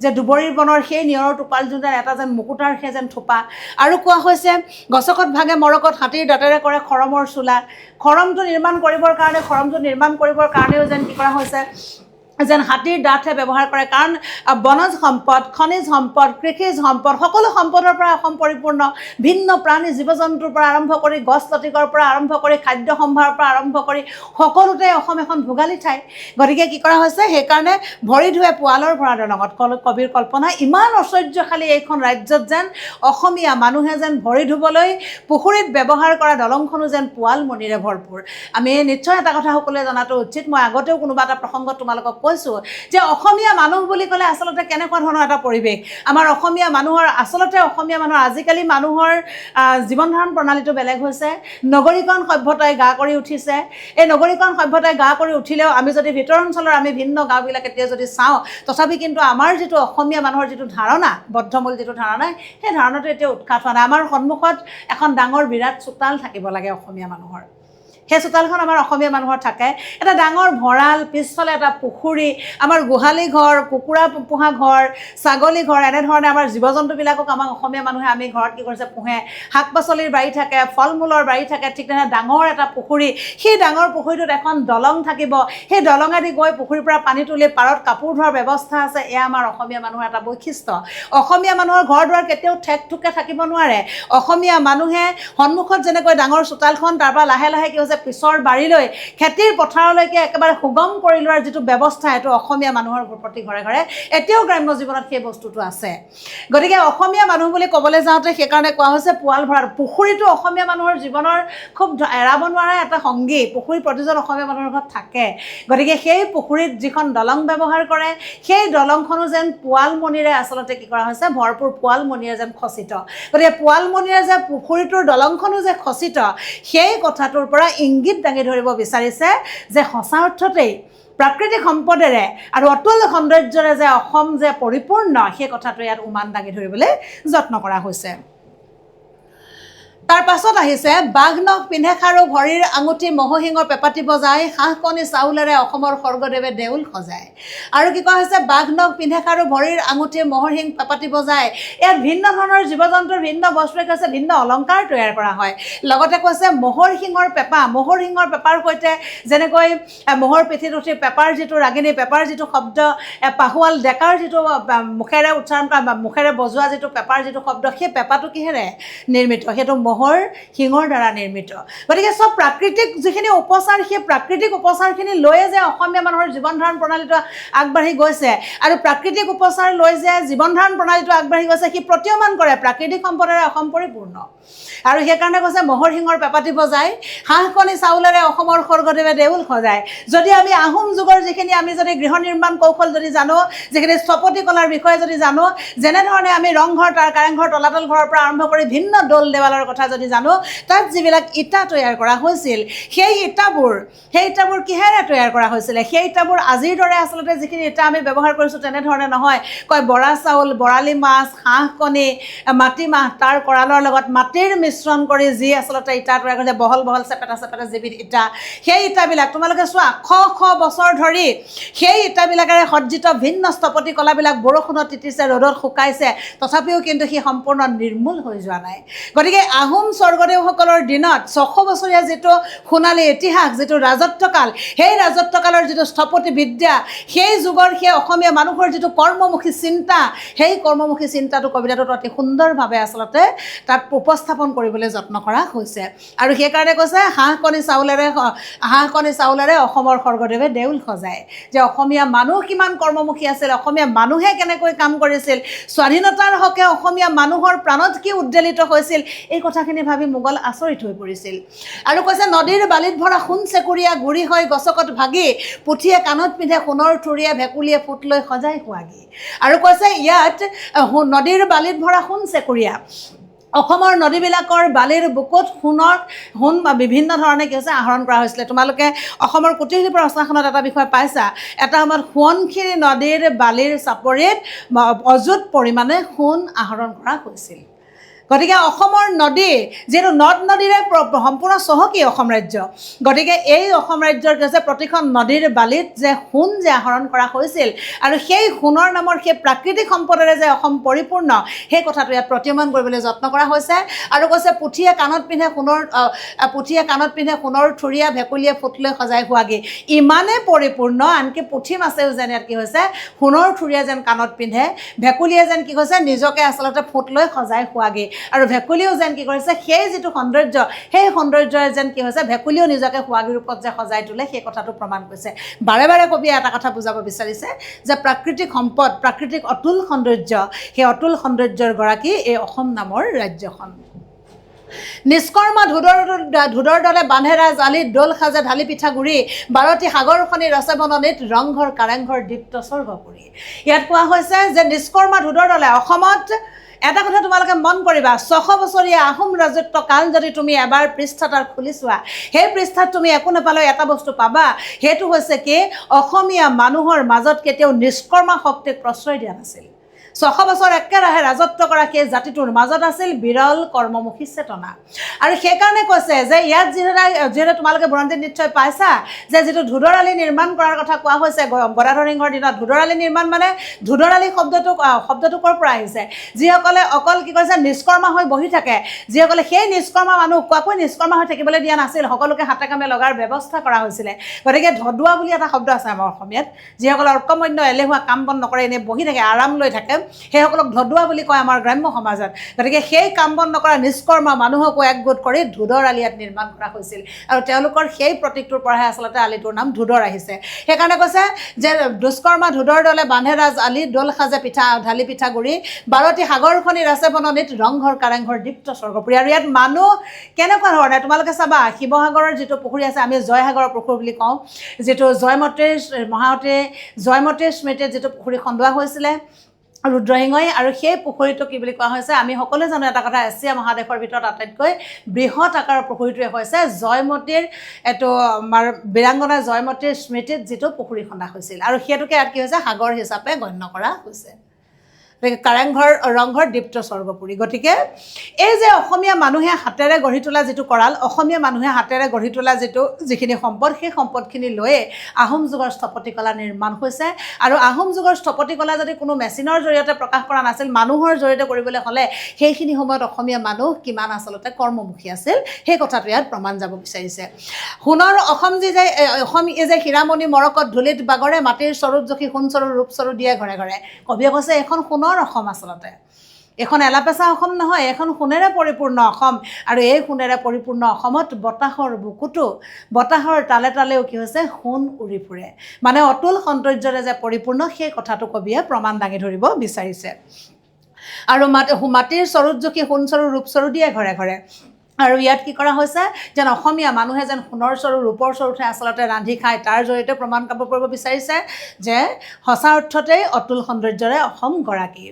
যে দুবৰিৰ বনৰ সেই নিয়ৰৰ টোপাল যোনটো এটা যেন মুকুতাৰ সেই যেন থোপা আৰু কোৱা হৈছে গছকত ভাগে মৰকত হাতীৰ দাঁতেৰে কৰে খৰমৰ চোলা খৰমটো নিৰ্মাণ কৰিবৰ কাৰণেও যেন কি কৰা হৈছে যেন হাতীৰ দাঁতহে ব্যৱহাৰ কৰে কাৰণ বনজ সম্পদ খনিজ সম্পদ কৃষিজ সম্পদ সকলো সম্পদৰ পৰা অসম পৰিপূৰ্ণ ভিন্ন প্ৰাণী জীৱ জন্তুৰ পৰা আৰম্ভ কৰি গছ লতিকৰ পৰা আৰম্ভ কৰি খাদ্য সম্ভাৰৰ পৰা আৰম্ভ কৰি সকলোতে অসম এখন ভোগালী ঠাই গতিকে কি কৰা হৈছে সেইকাৰণে ভৰি ধুৱে পোৱালৰ পৰা দলঙত কবিৰ কল্পনা ইমান ঐশ্বৰ্যশালী এইখন ৰাজ্যত যেন অসমীয়া মানুহে যেন ভৰি ধুবলৈ পুখুৰীত ব্যৱহাৰ কৰা দলংখনো যেন পোৱালমণিৰে ভৰপূৰ আমি নিশ্চয় এটা কথা সকলোৱে জনাটো উচিত মই আগতেও কোনোবা এটা প্ৰসংগত তোমালোকক কৈছোঁ যে অসমীয়া মানুহ বুলি ক'লে আচলতে কেনেকুৱা ধৰণৰ এটা পৰিৱেশ আমাৰ অসমীয়া মানুহৰ আজিকালি মানুহৰ জীৱন ধাৰণ প্ৰণালীটো বেলেগ হৈছে নগৰীকৰণ সভ্যতাই গা কৰি উঠিছে এই নগৰীকৰণ সভ্যতাই গা কৰি উঠিলেও আমি যদি ভিতৰ অঞ্চলৰ আমি ভিন্ন গাঁওবিলাক এতিয়া যদি চাওঁ তথাপি কিন্তু আমাৰ যিটো অসমীয়া মানুহৰ যিটো ধাৰণা বদ্ধমূল যিটো ধাৰণা সেই ধাৰণাটো এতিয়া উৎখাত হোৱা নাই আমাৰ সন্মুখত এখন ডাঙৰ বিৰাট চোতাল থাকিব লাগে অসমীয়া মানুহৰ সেই চোতালখন আমাৰ অসমীয়া মানুহৰ থাকে এটা ডাঙৰ ভঁৰাল পিছফালে এটা পুখুৰী আমাৰ গোহালি ঘৰ কুকুৰা পোহা ঘৰ ছাগলী ঘৰ এনেধৰণে আমাৰ জীৱ জন্তুবিলাকক আমাৰ অসমীয়া মানুহে আমি ঘৰত কি কৰিছে পোহে শাক পাচলিৰ বাৰী থাকে ফল মূলৰ বাৰী থাকে ঠিক তেনে ডাঙৰ এটা পুখুৰী সেই ডাঙৰ পুখুৰীটোত এখন দলং থাকিব সেই দলঙেদি গৈ পুখুৰীৰ পৰা পানী তুলি পাৰত কাপোৰ ধোৱাৰ ব্যৱস্থা আছে এয়া আমাৰ অসমীয়া মানুহৰ এটা বৈশিষ্ট্য অসমীয়া মানুহৰ ঘৰ দুৱাৰ কেতিয়াও ঠেক ঠুকে থাকিব নোৱাৰে অসমীয়া মানুহে সন্মুখত যেনেকৈ ডাঙৰ চোতালখন তাৰপৰা লাহে লাহে কি হৈছে পিছৰ বাৰীলৈ খেতিৰ পথাৰলৈকে একেবাৰে সুগম কৰি লোৱাৰ যিটো ব্যৱস্থা এইটো অসমীয়া মানুহৰ প্ৰতি ঘৰে ঘৰে এতিয়াও গ্ৰাম্য জীৱনত সেই বস্তুটো আছে গতিকে অসমীয়া মানুহ বুলি ক'বলৈ যাওঁতে সেইকাৰণে কোৱা হৈছে পোৱাল ভঁৰাল পুখুৰীটো অসমীয়া মানুহৰ জীৱনৰ খুব এৰাব নোৱাৰা এটা সংগী পুখুৰী প্ৰতিজন অসমীয়া মানুহৰ ঘৰত থাকে গতিকে সেই পুখুৰীত যিখন দলং ব্যৱহাৰ কৰে সেই দলংখনো যেন পোৱালমণিৰে আচলতে কি কৰা হৈছে ভৰপূৰ পোৱালমণিৰে যেন খচিত গতিকে পোৱালমণিৰে যে পুখুৰীটোৰ দলংখনো যে খচিত সেই কথাটোৰ পৰা ইংগিত দাঙি ধৰিব বিচাৰিছে যে সঁচা অৰ্থতেই প্ৰাকৃতিক সম্পদেৰে আৰু অতুল সৌন্দৰ্যৰে যে অসম যে পৰিপূৰ্ণ সেই কথাটো ইয়াত উমান দাঙি ধৰিবলৈ যত্ন কৰা হৈছে তাৰ পাছত আহিছে বাঘনখ পিন্ধে খাৰু ভৰিৰ আঙুঠি মহসিঙৰ পেপাতি বজাই হাঁহকণী চাউলেৰে অসমৰ স্বৰ্গদেৱে দেউল সজায় আৰু কি কোৱা হৈছে বাঘনখ পিন্ধে খাৰু ভৰিৰ আঙুঠি মহৰসিং পেপাতি বজাই ইয়াত ভিন্ন ধৰণৰ জীৱ জন্তুৰ ভিন্ন বস্তুৱে কৈছে ভিন্ন অলংকাৰ তৈয়াৰ কৰা হয় লগতে কৈছে মহৰসিঙৰ পেপাৰ সৈতে যেনেকৈ মহৰ পিঠিত উঠি পেপাৰ যিটো ৰাগিনী পেপাৰ যিটো শব্দ পাহুৱাল ডেকাৰ যিটো মুখেৰে উচ্চাৰণ কৰা মুখেৰে বজোৱা যিটো পেপাৰ যিটো শব্দ সেই পেপাটো কিহেৰে নিৰ্মিত সেইটো মহৰ শিঙৰ দ্বাৰা নিৰ্মিত গতিকে সব প্ৰাকৃতিক যিখিনি উপচাৰ সেই প্ৰাকৃতিক উপচাৰখিনি লৈয়ে যে অসমীয়া মানুহৰ জীৱন ধাৰণ প্ৰণালীটো আগবাঢ়ি গৈছে আৰু প্ৰাকৃতিক উপচাৰ লৈ যে জীৱন ধাৰণ প্ৰণালীটো আগবাঢ়ি গৈছে সি প্ৰতীয়মান কৰে প্ৰাকৃতিক সম্পদেৰে অসম পৰিপূৰ্ণ আৰু সেইকাৰণে কৈছে মহৰ শিঙৰ পেপাতি বজাই হাঁহকণী চাউলেৰে অসমৰ স্বৰ্গদেৱে দেউল সজায় যদি আমি আহোম যুগৰ যিখিনি আমি যদি গৃহ নিৰ্মাণ কৌশল যদি জানো যিখিনি স্থপতি কলাৰ বিষয়ে যদি জানো যেনেধৰণে আমি ৰংঘৰ তাৰ কাৰেংঘৰ তলাতল ঘৰৰ পৰা আৰম্ভ কৰি ভিন্ন দৌল দেৱালৰ কথা কথা যদি জানো তাত যিবিলাক ইটা তৈয়াৰ কৰা হৈছিল সেই ইটাবোৰ কিহেৰে তৈয়াৰ কৰা হৈছিলে সেই ইটাবোৰ আজিৰ দৰে আচলতে যিখিনি ইটা আমি ব্যৱহাৰ কৰিছোঁ তেনেধৰণে নহয় কয় বৰা চাউল বৰালি মাছ হাঁহ কণী মাটিমাহ তাৰ কৰালৰ লগত মাটিৰ মিশ্ৰণ কৰি যি আচলতে ইটা তৈয়াৰ কৰিছে বহল বহল চেপেটা যিবিধ ইটা সেই ইটাবিলাক তোমালোকে চোৱা শ বছৰ ধৰি সেই ইটাবিলাকেৰে সজ্জিত ভিন্ন স্থপতি কলাবিলাক বৰষুণত তিতিছে ৰ'দত শুকাইছে তথাপিও কিন্তু সি সম্পূৰ্ণ নিৰ্মূল হৈ যোৱা নাই গতিকে আহোম স্বৰ্গদেউসকলৰ দিনত 600 বছৰীয়া যিটো সোণালী ইতিহাস যিটো ৰাজত্বকাল সেই ৰাজত্বকালৰ যিটো স্থপতি বিদ্যা সেই যুগৰ সেই অসমীয়া মানুহৰ যিটো কৰ্মমুখী চিন্তা সেই কৰ্মমুখী চিন্তাটো কবিতাটোত অতি সুন্দৰভাৱে আচলতে তাত উপস্থাপন কৰিবলৈ যত্ন কৰা হৈছে আৰু সেইকাৰণে কৈছে হাঁহ কণী চাউলেৰে অসমৰ স্বৰ্গদেৱে দেউল সজায় যে অসমীয়া মানুহ কিমান কৰ্মমুখী আছিল অসমীয়া মানুহে কেনেকৈ কাম কৰিছিল স্বাধীনতাৰ হকে অসমীয়া মানুহৰ প্ৰাণত কি উদ্বেলিত হৈছিল এই কথাখিনি ভাবি মোগল আচৰিত হৈ পৰিছিল আৰু কৈছে নদীৰ বালিত ভৰা সোণ চেকুৰীয়া গুৰি হৈ গছকত ভাগি পুথিয়ে কাণত পিন্ধে সোণৰ থুৰীয়া ভেকুলীয়ে ফুট লৈ সজাই শুৱাগি আৰু কৈছে ইয়াত নদীৰ বালিত ভৰা সোণ চেকুৰীয়া অসমৰ নদীবিলাকৰ বালিৰ বুকুত সোণ বা বিভিন্ন ধৰণে কি হৈছে আহৰণ কৰা হৈছিলে তোমালোকে অসমৰ কুটীৰশিল্পৰ ৰচনাখনত এটা বিষয় পাইছা এটা সময়ত সোৱণশিৰি নদীৰ বালিৰ চাপৰিত অযুত পৰিমাণে সোণ আহৰণ কৰা হৈছিল গতিকে অসমৰ নদী যিহেতু নদ নদীৰে সম্পূৰ্ণ চহকী অসম ৰাজ্য গতিকে এই অসম ৰাজ্যৰ কৈছে প্ৰতিখন নদীৰ বালিত যে সোণ যে আহৰণ কৰা হৈছিল আৰু সেই সোণৰ নামৰ সেই প্ৰাকৃতিক সম্পদেৰে যে অসম পৰিপূৰ্ণ সেই কথাটো ইয়াত প্ৰতীয়মান কৰিবলৈ যত্ন কৰা হৈছে আৰু কৈছে পুথিয়ে কাণত পিন্ধে সোণৰ থুৰীয়া ভেকুলীয়ে ফুট লৈ সজাই শুৱাগি ইমানে পৰিপূৰ্ণ আনকি পুথি মাছেও যেন ইয়াত কি হৈছে সোণৰ থুৰীয়া যেন কাণত পিন্ধে ভেকুলীয়ে যেন কি কৈছে নিজকে আচলতে ফুট লৈ সজাই শুৱাগি আৰু ভেকুলীও যেন কি কৰিছে সেই যিটো সৌন্দৰ্য সেই সৌন্দৰ্যৰে যেন কি হৈছে ভেকুলীও নিজকে শুৱাগি ৰূপত যে সজাই তোলে সেই কথাটো প্ৰমাণ কৰিছে বাৰে বাৰে কবিয়ে এটা কথা বুজাব বিচাৰিছে যে প্ৰাকৃতিক সম্পদ প্ৰাকৃতিক অতুল সৌন্দৰ্য সেই অতুল সৌন্দৰ্যৰ গৰাকী এই অসম নামৰ ৰাজ্যখন নিষ্কৰ্মা ধুদৰ দলে বান্ধেৰা জালিত দোল সাজে ঢালি পিঠা গুৰি বাৰতি সাগৰখনি ৰচে বননিত ৰংঘৰ কাৰেংঘৰ দীপ্ত স্বৰ্গপুৰী ইয়াত কোৱা হৈছে যে নিষ্কৰ্মা ধুদৰ দলে অসমত এটা কথা তোমালোকে মন কৰিবা 600 বছৰীয়া আহোম ৰাজত্ব কাল যদি তুমি এবাৰ পৃষ্ঠা তাৰ খুলি চোৱা সেই পৃষ্ঠাত তুমি একো নাপালেও এটা বস্তু পাবা সেইটো হৈছে কি অসমীয়া মানুহৰ মাজত কেতিয়াও নিষ্কৰ্মা শক্তিক প্ৰশ্ৰয় দিয়া নাছিল 600 বছৰ একেৰাহে ৰাজত্ব কৰা সেই জাতিটোৰ মাজত আছিল বিৰল কৰ্মমুখী চেতনা আৰু সেইকাৰণে কৈছে যে ইয়াত যিহেতু তোমালোকে বুৰঞ্জীত নিশ্চয় পাইছা যে যিটো ধুদৰালি নিৰ্মাণ কৰাৰ কথা কোৱা হৈছে গদাধৰ সিংহৰ দিনত ধুদৰালি নিৰ্মাণ মানে ধুদৰালি শব্দটো ক'ৰ পৰা আহিছে যিসকলে অকল কি কৈছে নিষ্কৰ্মা হৈ বহি থাকে যিসকলে সেই নিষ্কৰ্মা মানুহ কোৱাকৈ নিষ্কৰ্মা হৈ থাকিবলৈ দিয়া নাছিল সকলোকে হাতে কামে লগাৰ ব্যৱস্থা কৰা হৈছিলে গতিকে ধদুৱা বুলি এটা শব্দ আছে আমাৰ অসমীয়াত যিসকলে অকৰ্মণ্য এলেহুৱা কাম বন নকৰে এনেই বহি থাকে আৰাম লৈ থাকে সেইসকলক ধদুৱা বুলি কয় আমাৰ গ্ৰাম্য সমাজত গতিকে সেই কাম বন নকৰা নিষ্কৰ্মা মানুহকো একগোট কৰি ধুদৰ আলি ইয়াত নিৰ্মাণ কৰা হৈছিল আৰু তেওঁলোকৰ সেই প্ৰতীকটোৰ পৰাহে আচলতে আলিটোৰ নাম ধুদৰ আহিছে সেইকাৰণে কৈছে যে দুষ্কৰ্মা ধুদৰ দলে বান্ধেৰাজ আলি দোল সাজে ঢালি পিঠা গুৰি বাৰতি সাগৰখনি ৰাচে বননিত ৰংঘৰ কাৰেংঘৰ দীপ্ত স্বৰ্গপুৰী আৰু ইয়াত মানুহ কেনেকুৱা ধৰণে তোমালোকে চাবা শিৱসাগৰৰ যিটো পুখুৰী আছে আমি জয়সাগৰৰ পুখুৰী বুলি কওঁ যিটো জয়মতীৰ স্মৃতিত যিটো পুখুৰী খন্দোৱা হৈছিলে ৰুদ্ৰসিংহই আৰু সেই পুখুৰীটো কি বুলি কোৱা হৈছে আমি সকলোৱে জানো এটা কথা এছিয়া মহাদেশৰ ভিতৰত আটাইতকৈ বৃহৎ আকাৰৰ পুখুৰীটোৱে হৈছে জয়মতীৰ এইটো আমাৰ বীৰাংগনা জয়মতীৰ স্মৃতিত যিটো পুখুৰী খন্দা হৈছিল আৰু সেইটোকে ইয়াত কি হৈছে সাগৰ হিচাপে গণ্য কৰা হৈছে কাৰেংঘৰ ৰংঘৰ দীপ্ত স্বৰ্গপুৰী গতিকে এই যে অসমীয়া মানুহে হাতেৰে গঢ়ি তোলা যিটো কৰাল অসমীয়া মানুহে হাতেৰে গঢ়ি তোলা যিখিনি সম্পদ সেই সম্পদখিনি লৈয়ে আহোম যুগৰ স্থপতিকলা নিৰ্মাণ হৈছে আৰু আহোম যুগৰ স্থপতিকলা যদি কোনো মেচিনৰ জৰিয়তে প্ৰকাশ কৰা নাছিল মানুহৰ জৰিয়তে কৰিবলৈ হ'লে সেইখিনি সময়ত অসমীয়া মানুহ কিমান আচলতে কৰ্মমুখী আছিল সেই কথাটো ইয়াত প্ৰমাণ যাব বিচাৰিছে সোণৰ অসম এই যে হীৰামণি মৰকত ধূলিত বাগৰে মাটিৰ স্বৰূপ জখি সোণ স্বৰূপ ৰূপ স্বৰূপ দিয়ে ঘৰে ঘৰে কবিয়ে কৈছে এখন সোণৰ অসম আচলতে এখন এলাপেচা অসম নহয় এখন সোণেৰে পৰিপূৰ্ণ অসম আৰু এই সোণেৰে পৰিপূৰ্ণ অসমত বতাহৰ বুকুটো বতাহৰ তালে তালেও কি হৈছে সোণ উৰি ফুৰে মানে অতুল সৌন্দৰ্যৰে যে পৰিপূৰ্ণ সেই কথাটো কবিয়ে প্ৰমাণ দাঙি ধৰিব বিচাৰিছে আৰু মাটিৰ স্বৰূপ জখি সোণ স্বৰূপ ৰূপ স্বৰূপ দিয়ে ঘৰে ঘৰে আৰু ইয়াত কি কৰা হৈছে যেন অসমীয়া মানুহে যেন সোণৰ স্বৰূপ ৰূপৰ স্বৰূপে আচলতে ৰান্ধি খায় তাৰ জৰিয়তে প্ৰমাণ কৰিব বিচাৰিছে যে সঁচা অৰ্থতেই অতুল সৌন্দৰ্যৰে অসম গৰাকী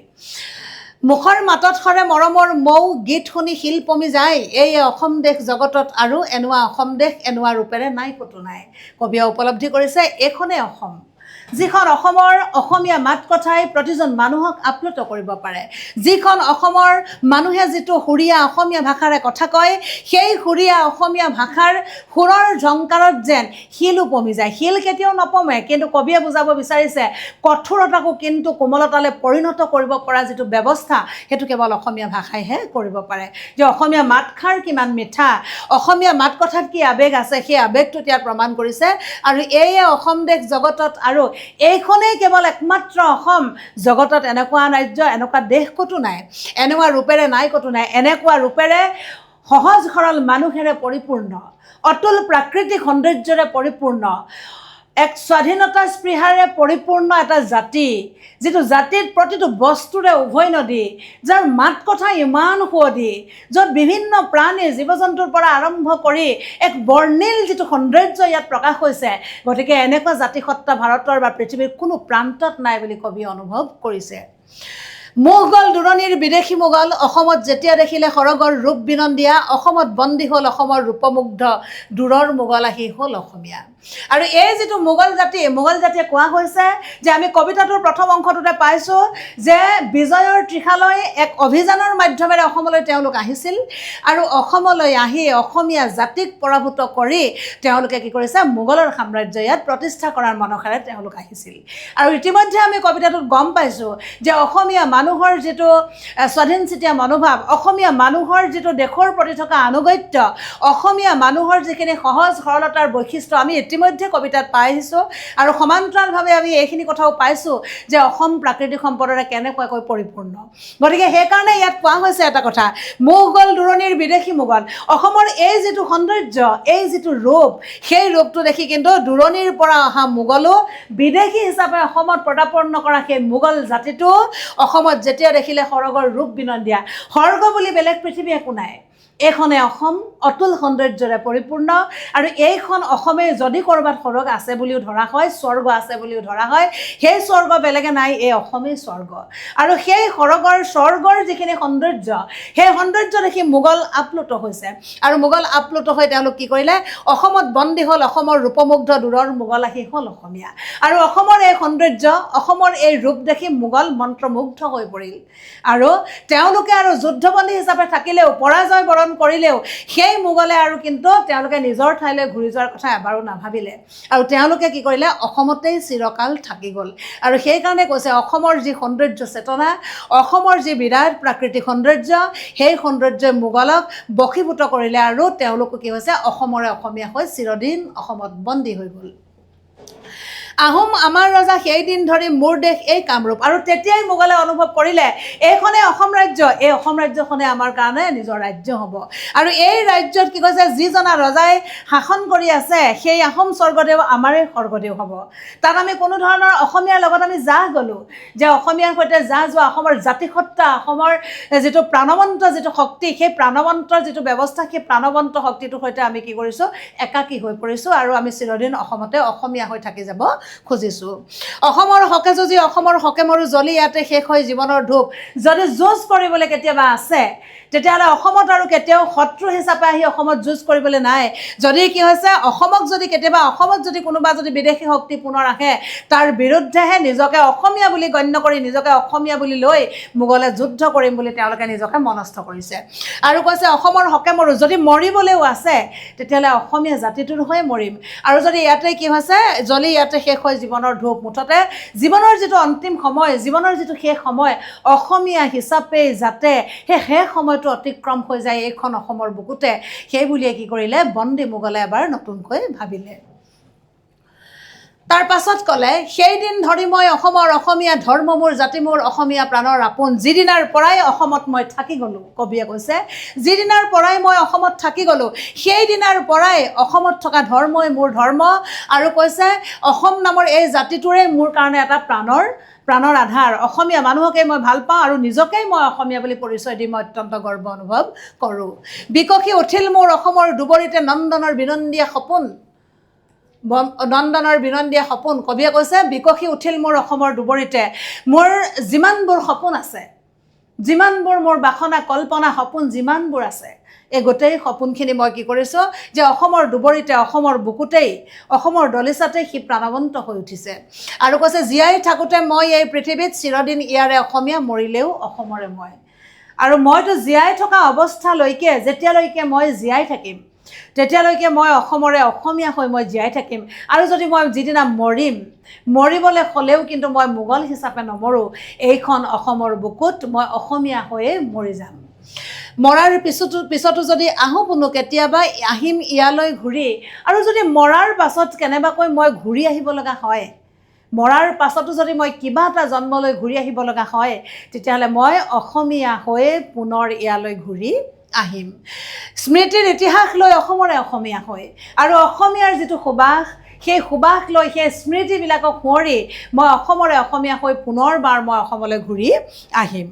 মুখৰ মাতত সৰে মৰমৰ মৌ গীত শুনি শিল পমি যায় এই অসম দেশ জগতত আৰু এনেকুৱা অসম দেশ এনেকুৱা ৰূপেৰে নাই ক'তো নাই কবিয়ে উপলব্ধি কৰিছে এইখনেই অসম যিখন অসমৰ অসমীয়া মাত কথাই প্ৰতিজন মানুহক আপ্লুত কৰিব পাৰে যিখন অসমৰ মানুহে যিটো সুৰীয়া অসমীয়া ভাষাৰে কথা কয় সেই সুৰীয়া অসমীয়া ভাষাৰ সুৰৰ ঝংকাৰত যেন শিল উপমি যায় শিল কেতিয়াও নপমে কিন্তু কবিয়ে বুজাব বিচাৰিছে কঠোৰতাকো কিন্তু কোমলতালৈ পৰিণত কৰিব পৰা যিটো ব্যৱস্থা সেইটো কেৱল অসমীয়া ভাষাইহে কৰিব পাৰে যে অসমীয়া মাতষাৰ কিমান মিঠা অসমীয়া মাত কথাত কি আৱেগ আছে সেই আৱেগটো ইয়াত প্ৰমাণ কৰিছে আৰু এই অসম দেশ জগতত আৰু এইখনেই কেৱল একমাত্ৰ অসম জগতত এনেকুৱা ৰাজ্য এনেকুৱা দেশ ক'তো নাই এনেকুৱা ৰূপেৰে নাই ক'তো নাই এনেকুৱা ৰূপেৰে সহজ সৰল মানুহেৰে পৰিপূৰ্ণ অতুল প্ৰাকৃতিক সৌন্দৰ্যৰে পৰিপূৰ্ণ এক স্বাধীনতা স্পৃহাৰে পৰিপূৰ্ণ এটা জাতি যিটো জাতিত প্ৰতিটো বস্তুৰে উভয় নদী যাৰ মাত কথা ইমান সুৱদী য'ত বিভিন্ন প্ৰাণী জীৱ জন্তুৰ পৰা আৰম্ভ কৰি এক বৰ্ণিল যিটো সৌন্দৰ্য ইয়াত প্ৰকাশ হৈছে গতিকে এনেকুৱা জাতিসত্তা ভাৰতৰ বা পৃথিৱীৰ কোনো প্ৰান্তত নাই বুলি কবি অনুভৱ কৰিছে মোগল দূৰণিৰ বিদেশী মোগল অসমত যেতিয়া দেখিলে সৰগৰ ৰূপ বিনন্দিয়া অসমত বন্দী হ'ল অসমৰ ৰূপমুগ্ধ দূৰৰ মোগল আহি হ'ল অসমীয়া আৰু এই যিটো মোগল জাতিয়ে কোৱা হৈছে যে আমি কবিতাটোৰ প্ৰথম অংশটোতে পাইছোঁ যে বিজয়ৰ ত্ৰিশালয় এক অভিযানৰ মাধ্যমেৰে অসমলৈ তেওঁলোক আহিছিল আৰু অসমলৈ আহি অসমীয়া জাতিক পৰাভূত কৰি তেওঁলোকে কি কৰিছে মোগলৰ সাম্ৰাজ্য ইয়াত প্ৰতিষ্ঠা কৰাৰ মনসাৰে তেওঁলোক আহিছিল আৰু ইতিমধ্যে আমি কবিতাটোত গম পাইছোঁ যে অসমীয়া মানুহৰ যিটো স্বাধীনচিতীয়া মনোভাৱ অসমীয়া মানুহৰ যিটো দেশৰ প্ৰতি থকা আনুগত্য অসমীয়া মানুহৰ যিখিনি সহজ সৰলতাৰ বৈশিষ্ট্য আমি ইতিমধ্যে কবিতাত পাই আহিছোঁ আৰু সমান্তৰালভাৱে আমি এইখিনি কথাও পাইছোঁ যে অসম প্ৰাকৃতিক সম্পদৰে কেনেকুৱাকৈ পৰিপূৰ্ণ গতিকে সেইকাৰণে ইয়াত কোৱা হৈছে এটা কথা মোগল দূৰণিৰ বিদেশী মোগল অসমৰ এই যিটো সৌন্দৰ্য এই যিটো ৰূপ সেই ৰূপটো দেখি কিন্তু দূৰণিৰ পৰা অহা মোগলো বিদেশী হিচাপে অসমত পদাৰ্পণ কৰা সেই মোগল জাতিটো অসমত যেতিয়া দেখিলে সৰগৰ ৰূপ বিনন্দিয়া সৰ্গ বুলি বেলেগ পৃথিৱী একো নাই এইখনে অসম অতুল সৌন্দৰ্যৰে পৰিপূৰ্ণ আৰু এইখন অসমে যদি ক'ৰবাত সৰগ আছে বুলিও ধৰা হয় স্বৰ্গ আছে বুলিও ধৰা হয় সেই স্বৰ্গ বেলেগে নাই এই অসমেই স্বৰ্গ আৰু সেই সৰগৰ স্বৰ্গৰ যিখিনি সৌন্দৰ্য সেই সৌন্দৰ্য দেখি মোগল আপ্লুত হৈছে আৰু মোগল আপ্লুত হৈ তেওঁলোক কি কৰিলে অসমত বন্দী হ'ল অসমৰ ৰূপমুগ্ধ দূৰৰ মোগল আহি হ'ল অসমীয়া আৰু অসমৰ এই সৌন্দৰ্য অসমৰ এই ৰূপ দেখি মোগল মন্ত্ৰমুগ্ধ হৈ পৰিল আৰু তেওঁলোকে আৰু যুদ্ধবন্দী হিচাপে থাকিলেও পৰাজয় বৰণ কৰিলেও সেই মোগলে আৰু কিন্তু তেওঁলোকে নিজৰ ঠাইলৈ ঘূৰি যোৱাৰ কথা এবাৰো নাভাবিলে আৰু তেওঁলোকে কি কৰিলে অসমতেই চিৰকাল থাকি গ'ল আৰু সেইকাৰণে কৈছে অসমৰ যি সৌন্দৰ্য চেতনা অসমৰ যি বিৰাট প্ৰাকৃতিক সৌন্দৰ্য সেই সৌন্দৰ্যই মোগলক বশীভূত কৰিলে আৰু তেওঁলোকো কি হৈছে অসমৰে অসমীয়া হৈ চিৰদিন অসমত বন্দী হৈ গ'ল আহোম আমাৰ ৰজা সেইদিন ধৰি মোৰ দেশ এই কামৰূপ আৰু তেতিয়াই মোগলে অনুভৱ কৰিলে এইখনে অসম ৰাজ্য এই অসম ৰাজ্যখনে আমাৰ কাৰণে নিজৰ ৰাজ্য হ'ব আৰু এই ৰাজ্যত কি কৈছে যিজনা ৰজাই শাসন কৰি আছে সেই আহোম স্বৰ্গদেউ আমাৰেই স্বৰ্গদেউ হ'ব তাত আমি কোনো ধৰণৰ অসমীয়াৰ লগত আমি জাহ গ'লোঁ যে অসমীয়াৰ সৈতে জাহ যোৱা অসমৰ জাতিসত্তা অসমৰ যিটো প্ৰাণৱন্ত যিটো শক্তি সেই প্ৰাণৱন্ত যিটো ব্যৱস্থা সেই প্ৰাণৱন্ত শক্তিটোৰ সৈতে আমি কি কৰিছোঁ একাকী হৈ পৰিছোঁ আৰু আমি চিৰদিন অসমতে অসমীয়া হৈ থাকি যাব খুজিছোঁ অসমৰ হকে যুঁজি অসমৰ হকে মৰো জ্বলি ইয়াতে শেষ হৈ জীৱনৰ ধূপ যদি যুঁজ কৰিবলৈ কেতিয়াবা আছে তেতিয়াহ'লে অসমত আৰু কেতিয়াও শত্ৰু হিচাপে আহি অসমত যুঁজ কৰিবলৈ নাই যদি কি হৈছে অসমক যদি কেতিয়াবা অসমত যদি কোনোবা যদি বিদেশী শক্তি পুনৰ আহে তাৰ বিৰুদ্ধেহে নিজকে অসমীয়া বুলি গণ্য কৰি নিজকে অসমীয়া বুলি লৈ মোগলে যুদ্ধ কৰিম বুলি তেওঁলোকে নিজকে মনস্থ কৰিছে আৰু কৈছে অসমৰ হকে মৰো যদি মৰিবলৈও আছে তেতিয়াহ'লে অসমীয়া জাতিটোৰ হৈ মৰিম আৰু যদি ইয়াতে কি হৈছে জ্বলি ইয়াতে শেষ হৈ জীৱনৰ ধূপ মুঠতে জীৱনৰ যিটো অন্তিম সময় জীৱনৰ যিটো শেষ সময় অসমীয়া হিচাপে যাতে সেই শেষ সময়ত অতিক্ৰম হৈ যায় এইখন অসমৰ বুকুতে সেই বুলিয়ে কি কৰিলে বন্দী মোগলে এবাৰ নতুনকৈ ভাবিলে তাৰ পাছত ক'লে সেইদিন ধৰি মই অসমৰ অসমীয়া ধৰ্ম মোৰ জাতি মোৰ অসমীয়া প্ৰাণৰ আপোন যিদিনাৰ পৰাই অসমত মই থাকি গ'লোঁ কবিয়ে কৈছে যিদিনাৰ পৰাই মই অসমত থাকি গ'লোঁ সেইদিনাৰ পৰাই অসমত থকা ধৰ্মই মোৰ ধৰ্ম আৰু কৈছে অসম নামৰ এই জাতিটোৰে মোৰ কাৰণে এটা প্ৰাণৰ আধাৰ অসমীয়া মানুহকেই মই ভাল পাওঁ আৰু নিজকেই মই অসমীয়া বুলি পৰিচয় দি মই অত্যন্ত গৰ্ব অনুভৱ কৰোঁ বিকশী উঠিল মোৰ অসমৰ দুবৰিতে নন্দনৰ বিনন্দীয়া সপোন নন্দনৰ বিনন্দীয়া সপোন কবিয়ে কৈছে বিকশী উঠিল মোৰ অসমৰ দুবৰিতে মোৰ যিমানবোৰ সপোন আছে যিমানবোৰ মোৰ বাসনা কল্পনা সপোন যিমানবোৰ আছে এই গোটেই সপোনখিনি মই কি কৰিছোঁ যে অসমৰ দুবৰিতে অসমৰ বুকুতেই অসমৰ দলিচাতেই সি প্ৰাণৱন্ত হৈ উঠিছে আৰু কৈছে জীয়াই থাকোঁতে মই এই পৃথিৱীত চিৰদিন ইয়াৰে অসমীয়া মৰিলেও অসমৰে মই আৰু মইতো জীয়াই থকা অৱস্থালৈকে যেতিয়ালৈকে মই জীয়াই থাকিম তেতিয়ালৈকে মই অসমৰে অসমীয়া হৈ মই জীয়াই থাকিম আৰু যদি মই যিদিনা মৰিবলৈ হ'লেও কিন্তু মই মোগল হিচাপে নমৰোঁ এইখন অসমৰ বুকুত মই অসমীয়া হৈয়ে মৰি যাম মৰাৰ পিছতো যদি আহোঁ পুনো কেতিয়াবা আহিম ইয়ালৈ ঘূৰি আৰু যদি মৰাৰ পাছত কেনেবাকৈ মই ঘূৰি আহিব লগা হয় মৰাৰ পাছতো যদি মই কিবা এটা জন্মলৈ ঘূৰি আহিব লগা হয় তেতিয়াহ'লে মই অসমীয়া হৈয়ে পুনৰ ইয়ালৈ ঘূৰি আহিম স্মৃতিৰ ইতিহাস লৈ অসমৰে অসমীয়া হৈ আৰু অসমীয়াৰ যিটো সুবাস সেই সুবাস লৈ সেই স্মৃতিবিলাকক সোঁৱৰি মই অসমৰে অসমীয়া হৈ পুনৰবাৰ মই অসমলৈ ঘূৰি আহিম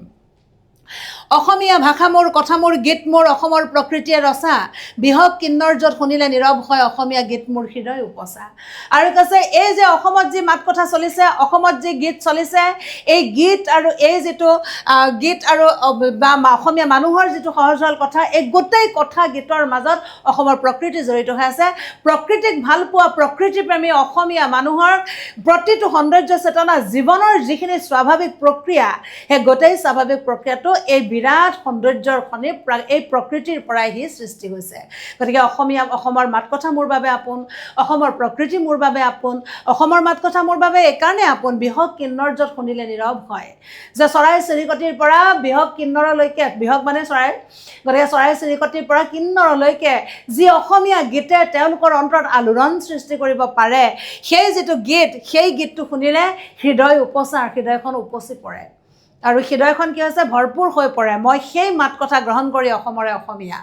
অসমীয়া ভাষা মোৰ কথা মোৰ গীত মোৰ অসমৰ প্ৰকৃতিয়ে ৰচা বিহগ কিন্নৰ্যত শুনিলে নীৰৱ হয় অসমীয়া গীত মোৰ হৃদয় উপচা আৰু কৈছে এই যে অসমত যি মাত কথা চলিছে অসমত যি গীত চলিছে এই গীত আৰু এই যিটো গীত আৰু বা অসমীয়া মানুহৰ যিটো সহজ সৰল কথা এই গোটেই কথা গীতৰ মাজত অসমৰ প্ৰকৃতি জড়িত হৈ আছে প্ৰকৃতিক ভাল পোৱা প্ৰকৃতিপ্ৰেমী অসমীয়া মানুহৰ প্ৰতিটো সৌন্দৰ্য চেতনা জীৱনৰ যিখিনি স্বাভাৱিক প্ৰক্ৰিয়া সেই গোটেই স্বাভাৱিক প্ৰক্ৰিয়াটো এই বিৰাট সৌন্দৰ্যৰ খনি এই প্ৰকৃতিৰ পৰাই সি সৃষ্টি হৈছে গতিকে অসমৰ মাত কথা মোৰ বাবে আপোন অসমৰ প্ৰকৃতি মোৰ বাবে আপোন অসমৰ মাত কথা মোৰ বাবে এইকাৰণে আপোন বিহগ কিন্নৰ্যত শুনিলে নীৰৱ হয় যে চৰাই চিৰিকটিৰ পৰা বিহগ কিন্নৰলৈকে বিহগ মানে চৰাই গতিকে চৰাই চিৰিকটিৰ পৰা কিন্নৰলৈকে যি অসমীয়া গীতে তেওঁলোকৰ অন্তৰত আলোড়ন সৃষ্টি কৰিব পাৰে সেই যিটো গীত সেই গীতটো শুনিলে হৃদয় উপচা হৃদয়খন উপচি পৰে আৰু হৃদয়খন কি হৈছে ভৰপূৰ হৈ পৰে মই সেই মাত কথা গ্ৰহণ কৰি অসমৰে অসমীয়া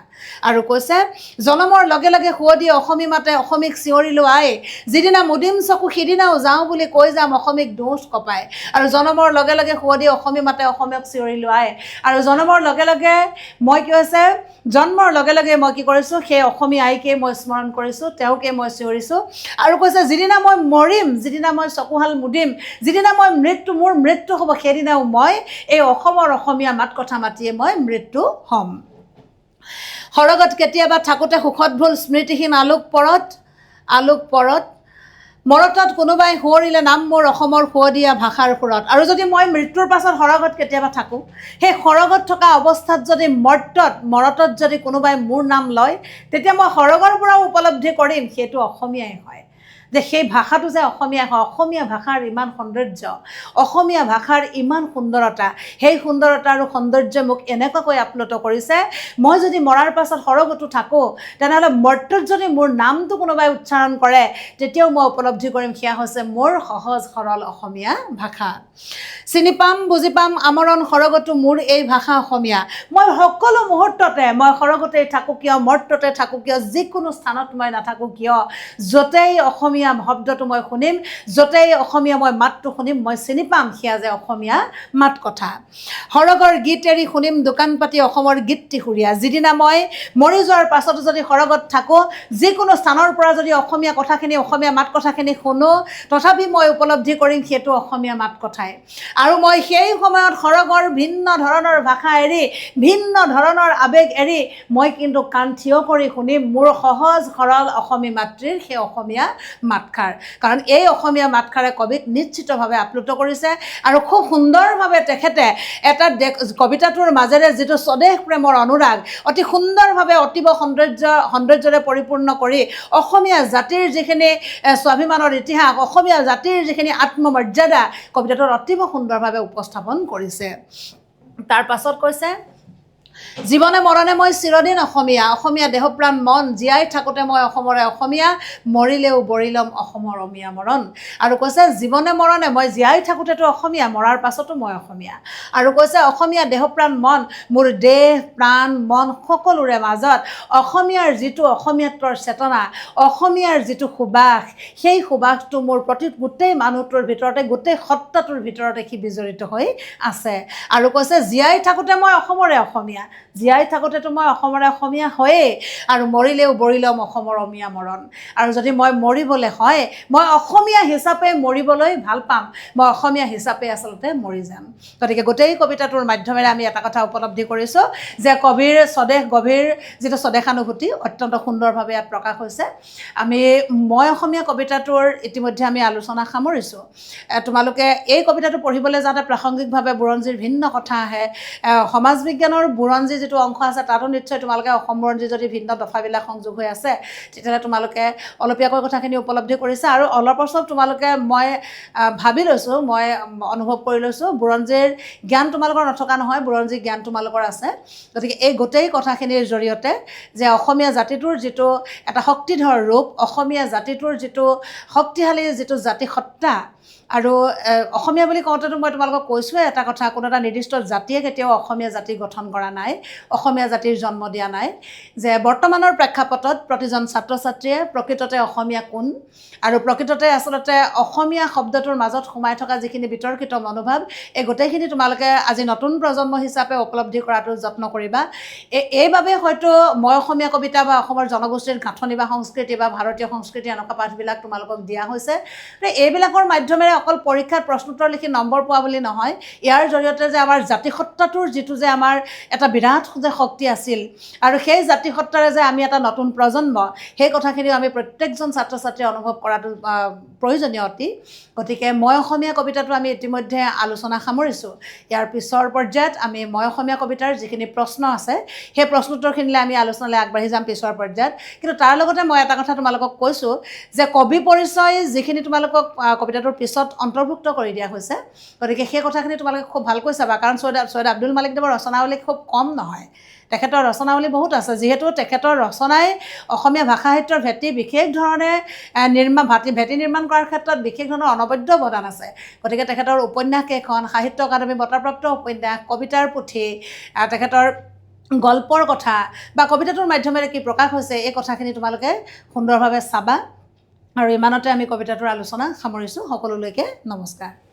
আৰু কৈছে জনমৰ লগে লগে শুৱদি অসমী মাতে অসমীক চিঞৰিলোঁ আই যিদিনা মুদিম চকু সিদিনাও যাওঁ বুলি কৈ যাম অসমীক দোষ কপাই আৰু জনমৰ লগে লগে শুৱদি অসমী মাতে অসমীক চিঞৰিলোঁ আই আৰু জনমৰ লগে লগে মই কি হৈছে জন্মৰ লগে লগে মই কি কৰিছোঁ সেই অসমীয়া আইকে মই স্মৰণ কৰিছোঁ তেওঁকে মই চিঞৰিছোঁ আৰু কৈছে যিদিনা মই মৰিম যিদিনা মই চকুহাল মুদিম যিদিনা মই মোৰ মৃত্যু হ'ব সেইদিনাও মই এই অসমৰ অসমীয়া মাত কথা মাতিয়ে মই মৃত্যু হ'ম সৰগত কেতিয়াবা থাকোঁতে সুখত ভুল স্মৃতিহীন আলোক পৰত মৰতত কোনোবাই সোঁৱৰিলে নাম মোৰ অসমৰ সুৱদীয়া ভাষাৰ সুৰত আৰু যদি মই মৃত্যুৰ পাছত সৰগত কেতিয়াবা থাকোঁ সেই সৰগত থকা অৱস্থাত যদি মৰতত যদি কোনোবাই মোৰ নাম লয় তেতিয়া মই সৰগৰ পৰাও উপলব্ধি কৰিম সেইটো অসমীয়াই হয় যে সেই ভাষাটো যে অসমীয়া হয় অসমীয়া ভাষাৰ ইমান সৌন্দৰ্য অসমীয়া ভাষাৰ ইমান সুন্দৰতা সেই সুন্দৰতা আৰু সৌন্দৰ্য মোক এনেকুৱাকৈ আপ্লুত কৰিছে মই যদি মৰাৰ পাছত সৰগতো থাকোঁ তেনেহ'লে মৰ্ত্যত যদি মোৰ নামটো কোনোবাই উচ্চাৰণ কৰে তেতিয়াও মই উপলব্ধি কৰিম সেয়া হৈছে মোৰ সহজ সৰল অসমীয়া ভাষা চিনি পাম বুজি পাম আমৰণ সৰগতো মোৰ এই ভাষা অসমীয়া মই সকলো মুহূৰ্ততে মই সৰগতেই থাকোঁ কিয় মৰ্ত্যতে থাকোঁ কিয় যিকোনো স্থানত মই নাথাকোঁ কিয় য'তেই অসমীয়া শব্দটো মই শুনিম য'তেই অসমীয়া মই মাতটো শুনিম মই চিনি পাম সেয়া যে অসমীয়া মাত কথা সৰগৰ গীত এৰি শুনিম দোকান পাতি অসমৰ গীত টিহুৰীয়া যিদিনা মই মৰি যোৱাৰ পাছতো যদি সৰগত থাকোঁ যিকোনো স্থানৰ পৰা যদি অসমীয়া কথাখিনি অসমীয়া মাত কথাখিনি শুনো তথাপি মই উপলব্ধি কৰিম সেইটো অসমীয়া মাত কথাই আৰু মই সেই সময়ত সৰগৰ ভিন্ন ধৰণৰ ভাষা এৰি ভিন্ন ধৰণৰ আৱেগ এৰি মই কিন্তু কাণ থিয় কৰি শুনিম মোৰ সহজ সৰল অসমী মাতৃৰ সেই অসমীয়া মাতষাৰ কাৰণ এই অসমীয়া মাতষাৰে কবিক নিশ্চিতভাৱে আপ্লুত কৰিছে আৰু খুব সুন্দৰভাৱে তেখেতে এটা কবিতাটোৰ মাজেৰে যিটো স্বদেশ প্ৰেমৰ অনুৰাগ অতি সুন্দৰভাৱে অতীব সৌন্দৰ্যৰে পৰিপূৰ্ণ কৰি অসমীয়া জাতিৰ যিখিনি স্বাভিমানৰ ইতিহাস অসমীয়া জাতিৰ যিখিনি আত্মমৰ্যাদা কবিতাটোত অতীব সুন্দৰভাৱে উপস্থাপন কৰিছে তাৰ পাছত কৈছে জীৱনে মৰণে মই চিৰদিন অসমীয়া দেহপ্ৰাণ মন জীয়াই থাকোঁতে মই অসমৰে অসমীয়া মৰিলেও বৰিলম অসমৰ অমীয়া মৰণ আৰু কৈছে জীৱনে মৰণে মই জীয়াই থাকোঁতেতো অসমীয়া মৰাৰ পাছতো মই অসমীয়া আৰু কৈছে অসমীয়া দেহপ্ৰাণ মন মোৰ দেহ প্ৰাণ মন সকলোৰে মাজত অসমীয়াৰ যিটো অসমীয়াত্বৰ চেতনা অসমীয়াৰ যিটো সুবাস সেই সুবাসটো মোৰ প্ৰতি গোটেই মানুহটোৰ ভিতৰতে গোটেই সত্তাটোৰ ভিতৰতে সি বিজড়িত হৈ আছে আৰু কৈছে জীয়াই থাকোঁতে মই অসমৰে অসমীয়া জীয়াই থাকোঁতেতো মই অসমৰে অসমীয়া হয়েই আৰু মৰিলেও বৰিলেও অসমৰ অমীয়া মৰণ আৰু যদি মই মৰিবলৈ হয় মই অসমীয়া হিচাপে মৰিবলৈ ভাল পাম মই অসমীয়া হিচাপে আচলতে মৰি যাম গতিকে গোটেই কবিতাটোৰ মাধ্যমেৰে আমি এটা কথা উপলব্ধি কৰিছোঁ যে কবিৰ স্বদেশ গভীৰ যিটো স্বদেশানুভূতি অত্যন্ত সুন্দৰভাৱে ইয়াত প্ৰকাশ হৈছে আমি মই অসমীয়া কবিতাটোৰ ইতিমধ্যে আমি আলোচনা সামৰিছোঁ তোমালোকে এই কবিতাটো পঢ়িবলৈ যাওঁতে প্ৰাসংগিকভাৱে বুৰঞ্জীৰ ভিন্ন কথা আহে সমাজ বিজ্ঞানৰ বুৰঞ্জী যিটো অংশ আছে তাতো নিশ্চয় তোমালোকে অসম বুৰঞ্জী যদি ভিন্ন দফাবিলাক সংযোগ হৈ আছে তেতিয়াহ'লে তোমালোকে অলপীয়াকৈ কথাখিনি উপলব্ধি কৰিছা আৰু অলপ পাছত তোমালোকে মই ভাবি লৈছোঁ মই অনুভৱ কৰি লৈছোঁ বুৰঞ্জীৰ জ্ঞান তোমালোকৰ নথকা নহয় বুৰঞ্জীৰ জ্ঞান তোমালোকৰ আছে গতিকে এই গোটেই কথাখিনিৰ জৰিয়তে যে অসমীয়া জাতিটোৰ যিটো এটা শক্তিধৰ ৰূপ অসমীয়া জাতিটোৰ যিটো শক্তিশালী যিটো জাতিসত্তা আৰু অসমীয়া বুলি কওঁতেতো মই তোমালোকক কৈছোঁৱে এটা কথা কোনো এটা নিৰ্দিষ্ট জাতিয়ে কেতিয়াও অসমীয়া জাতি গঠন কৰা নাই অসমীয়া জাতিৰ জন্ম দিয়া নাই যে বৰ্তমানৰ প্ৰেক্ষাপটত প্ৰতিজন ছাত্ৰ ছাত্ৰীয়ে প্ৰকৃততে অসমীয়া কোন আৰু প্ৰকৃততে আচলতে অসমীয়া শব্দটোৰ মাজত সোমাই থকা যিখিনি বিতৰ্কিত মনোভাৱ এই গোটেইখিনি তোমালোকে আজি নতুন প্ৰজন্ম হিচাপে উপলব্ধি কৰাটো যত্ন কৰিবা এইবাবে হয়তো মই অসমীয়া কবিতা বা অসমৰ জনগোষ্ঠীৰ গাঁথনি বা সংস্কৃতি বা ভাৰতীয় সংস্কৃতি এনেকুৱা পাঠবিলাক তোমালোকক দিয়া হৈছে এইবিলাকৰ মাধ্যমেৰে অকল পৰীক্ষাত প্ৰশ্নোত্তৰ লিখি নম্বৰ পোৱা বুলি নহয় ইয়াৰ জৰিয়তে যে আমাৰ জাতিসত্তাটোৰ যিটো যে আমাৰ এটা বিৰাট যে শক্তি আছিল আৰু সেই জাতিসত্তাৰে যে আমি এটা নতুন প্ৰজন্ম সেই কথাখিনিও আমি প্ৰত্যেকজন ছাত্ৰ ছাত্ৰীয়ে অনুভৱ কৰাটো প্ৰয়োজনীয় অতি গতিকে মই অসমীয়া কবিতাটো আমি ইতিমধ্যে আলোচনা সামৰিছোঁ ইয়াৰ পিছৰ পৰ্যায়ত আমি মই অসমীয়া কবিতাৰ যিখিনি প্ৰশ্ন আছে সেই প্ৰশ্নোত্তৰখিনিলৈ আমি আলোচনালৈ আগবাঢ়ি যাম পিছৰ পৰ্যায়ত কিন্তু তাৰ লগতে মই এটা কথা তোমালোকক কৈছোঁ যে কবি পৰিচয় যিখিনি তোমালোকক কবিতাটোৰ পিছত অন্তৰ্ভুক্ত কৰি দিয়া হৈছে গতিকে সেই কথাখিনি তোমালোকে খুব ভালকৈ চাবা কাৰণ ছৈয়দ আব্দুল মালিক দেৱৰ ৰচনাৱলী খুব কম নহয় তেখেতৰ ৰচনাৱলী বহুত আছে যিহেতু তেখেতৰ ৰচনাই অসমীয়া ভাষা সাহিত্যৰ ভেটি বিশেষ ধৰণে ভেটি নিৰ্মাণ কৰাৰ ক্ষেত্ৰত বিশেষ ধৰণৰ অনবদ্য অৱদান আছে গতিকে তেখেতৰ উপন্যাস কেইখন সাহিত্য একাডেমী বঁটাপ্ৰাপ্ত উপন্যাস কবিতাৰ পুথি তেখেতৰ গল্পৰ কথা বা কবিতাটোৰ মাধ্যমেৰে কি প্ৰকাশ হৈছে এই কথাখিনি তোমালোকে সুন্দৰভাৱে চাবা আৰু ইমানতে আমি কবিতাটোৰ আলোচনা সামৰিছোঁ সকলোলৈকে নমস্কাৰ